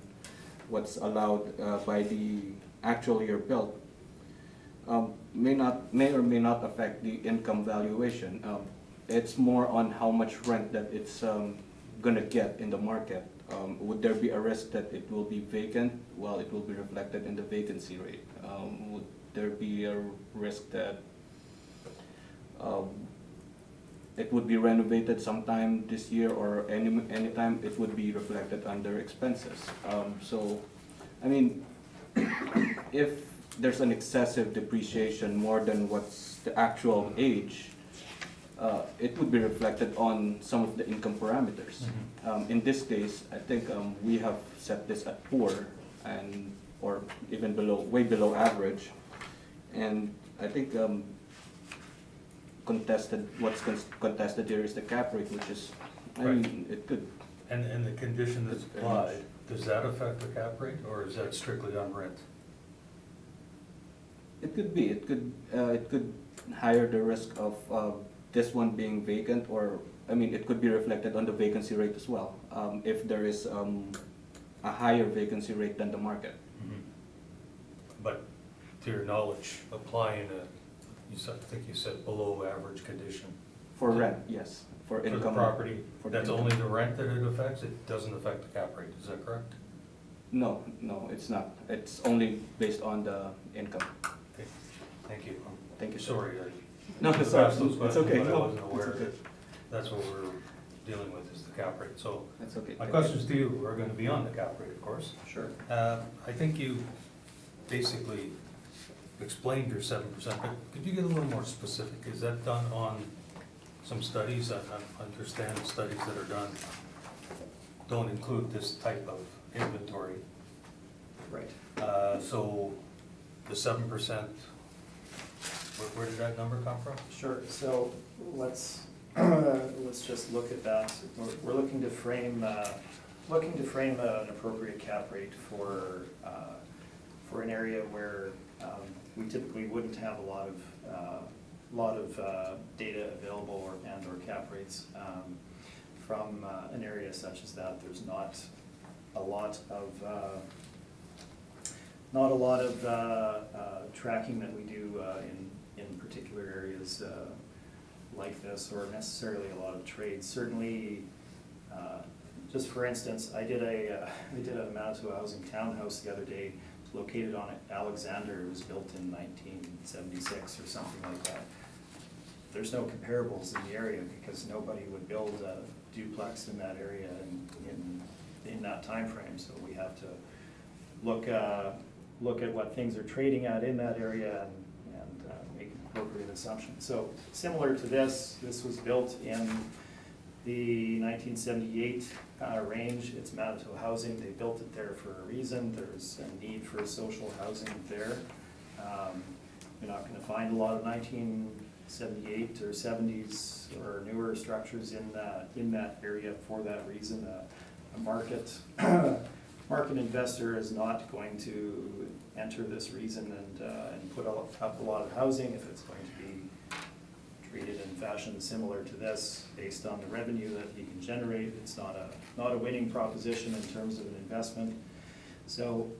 what's allowed by the actual year built may or may not affect the income valuation. It's more on how much rent that it's gonna get in the market. Would there be a risk that it will be vacant? Well, it will be reflected in the vacancy rate. Would there be a risk that it would be renovated sometime this year or anytime? It would be reflected under expenses. So, I mean, if there's an excessive depreciation more than what's the actual age, it would be reflected on some of the income parameters. In this case, I think we have set this at poor and or even below, way below average, and I think what's contested here is the cap rate, which is, I Right. mean, it could. And the condition that's applied, does that affect the cap rate, or is that strictly on rent? It could be. It could higher the risk of this one being vacant, or I mean, it could be reflected on the vacancy rate as well. If there is a higher vacancy rate than the market. But to your knowledge, applying I think you said below average condition. For rent, yes. For For the income. property, for the that's income. only the rent that it affects, it doesn't affect the cap rate, is that correct? No, it's not. It's only based on the income. Okay, thank you. Thank you, sir. Sorry, No, to sorry, ask those it's questions, okay. but I No, wasn't aware it's okay. that that's what we're dealing with, is the cap rate. So That's okay. my Thank questions to you are gonna be on the cap rate, of course. Sure. I think you basically explained your 7%, but could you get a little more specific? Is that done on some studies? I understand the studies that are done don't include this type of inventory. Right. So the 7%, where did that number come from? Sure, so let's, let's just look at that. We're looking to frame an appropriate cap rate for an area where we typically wouldn't have a lot of data available or cap rates. From an area such as that, there's not a lot of tracking that we do in particular areas like this, or necessarily a lot of trades. Certainly, just for instance, I did a Manitou housing townhouse the other day, located on Alexander. It was built in 1976 or something like that. There's no comparables in the area because nobody would build a duplex in that area in that time frame. So we have to look at what things are trading at in that area and make an appropriate assumption. So similar to this was built in the 1978 range. It's Manitou housing. They built it there for a reason. There's a need for social housing there. You're not going to find a lot of 1978 or 70s or newer structures in that area for that reason. A market investor is not going to enter this reason and put up a lot of housing if it's going to be treated in fashion similar to this based on the revenue that he can generate. It's not a winning proposition in terms of an investment. So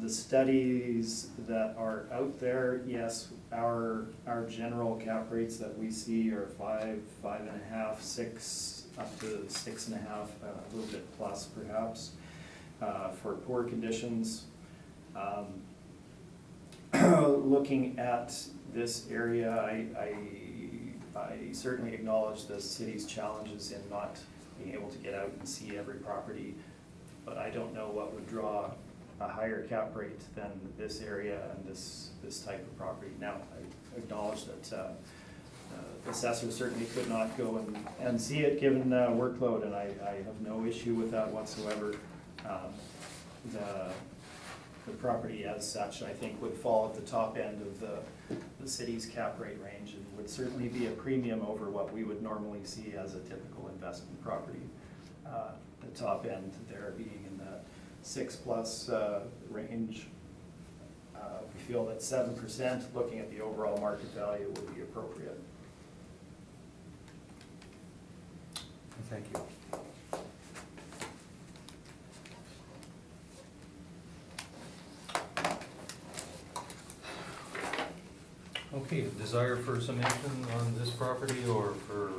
the studies that are out there, yes, our general cap rates that we see are 5, 5.5, 6, up to 6.5, a little bit plus perhaps, for poor conditions. Looking at this area, I certainly acknowledge the city's challenges in not being able to get out and see every property, but I don't know what would draw a higher cap rate than this area and this type of property. Now, I acknowledge that the assessor certainly could not go and see it given workload, and I have no issue with that whatsoever. The property as such, I think, would fall at the top end of the city's cap rate range and would certainly be a premium over what we would normally see as a typical investment property. The top end there being in the 6+ range. We feel that 7%, looking at the overall market value, would be appropriate. Thank you. Okay, desire for summation on this property or for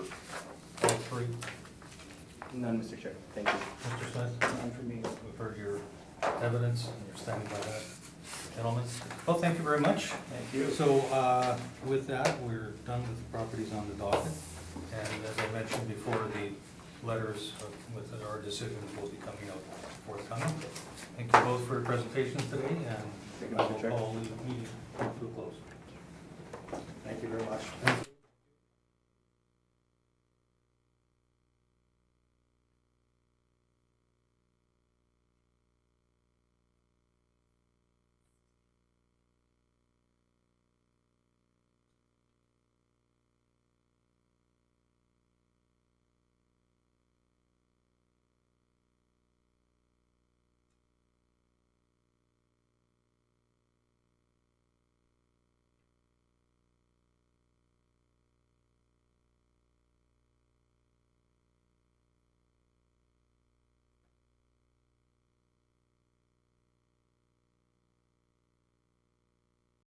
all three? None, Mr. Chair. Thank you. Mr. Smith? None for me. We've heard your evidence and you're standing by that. Gentlemen, well, thank you very much. Thank you. So with that, we're done with the properties on the docket. And as I mentioned before, the letters with our decisions will be coming out forthcoming. Thank you both for your presentations today, Thank and you, I Mr. will Chair. call the meeting to a close. Thank you very much.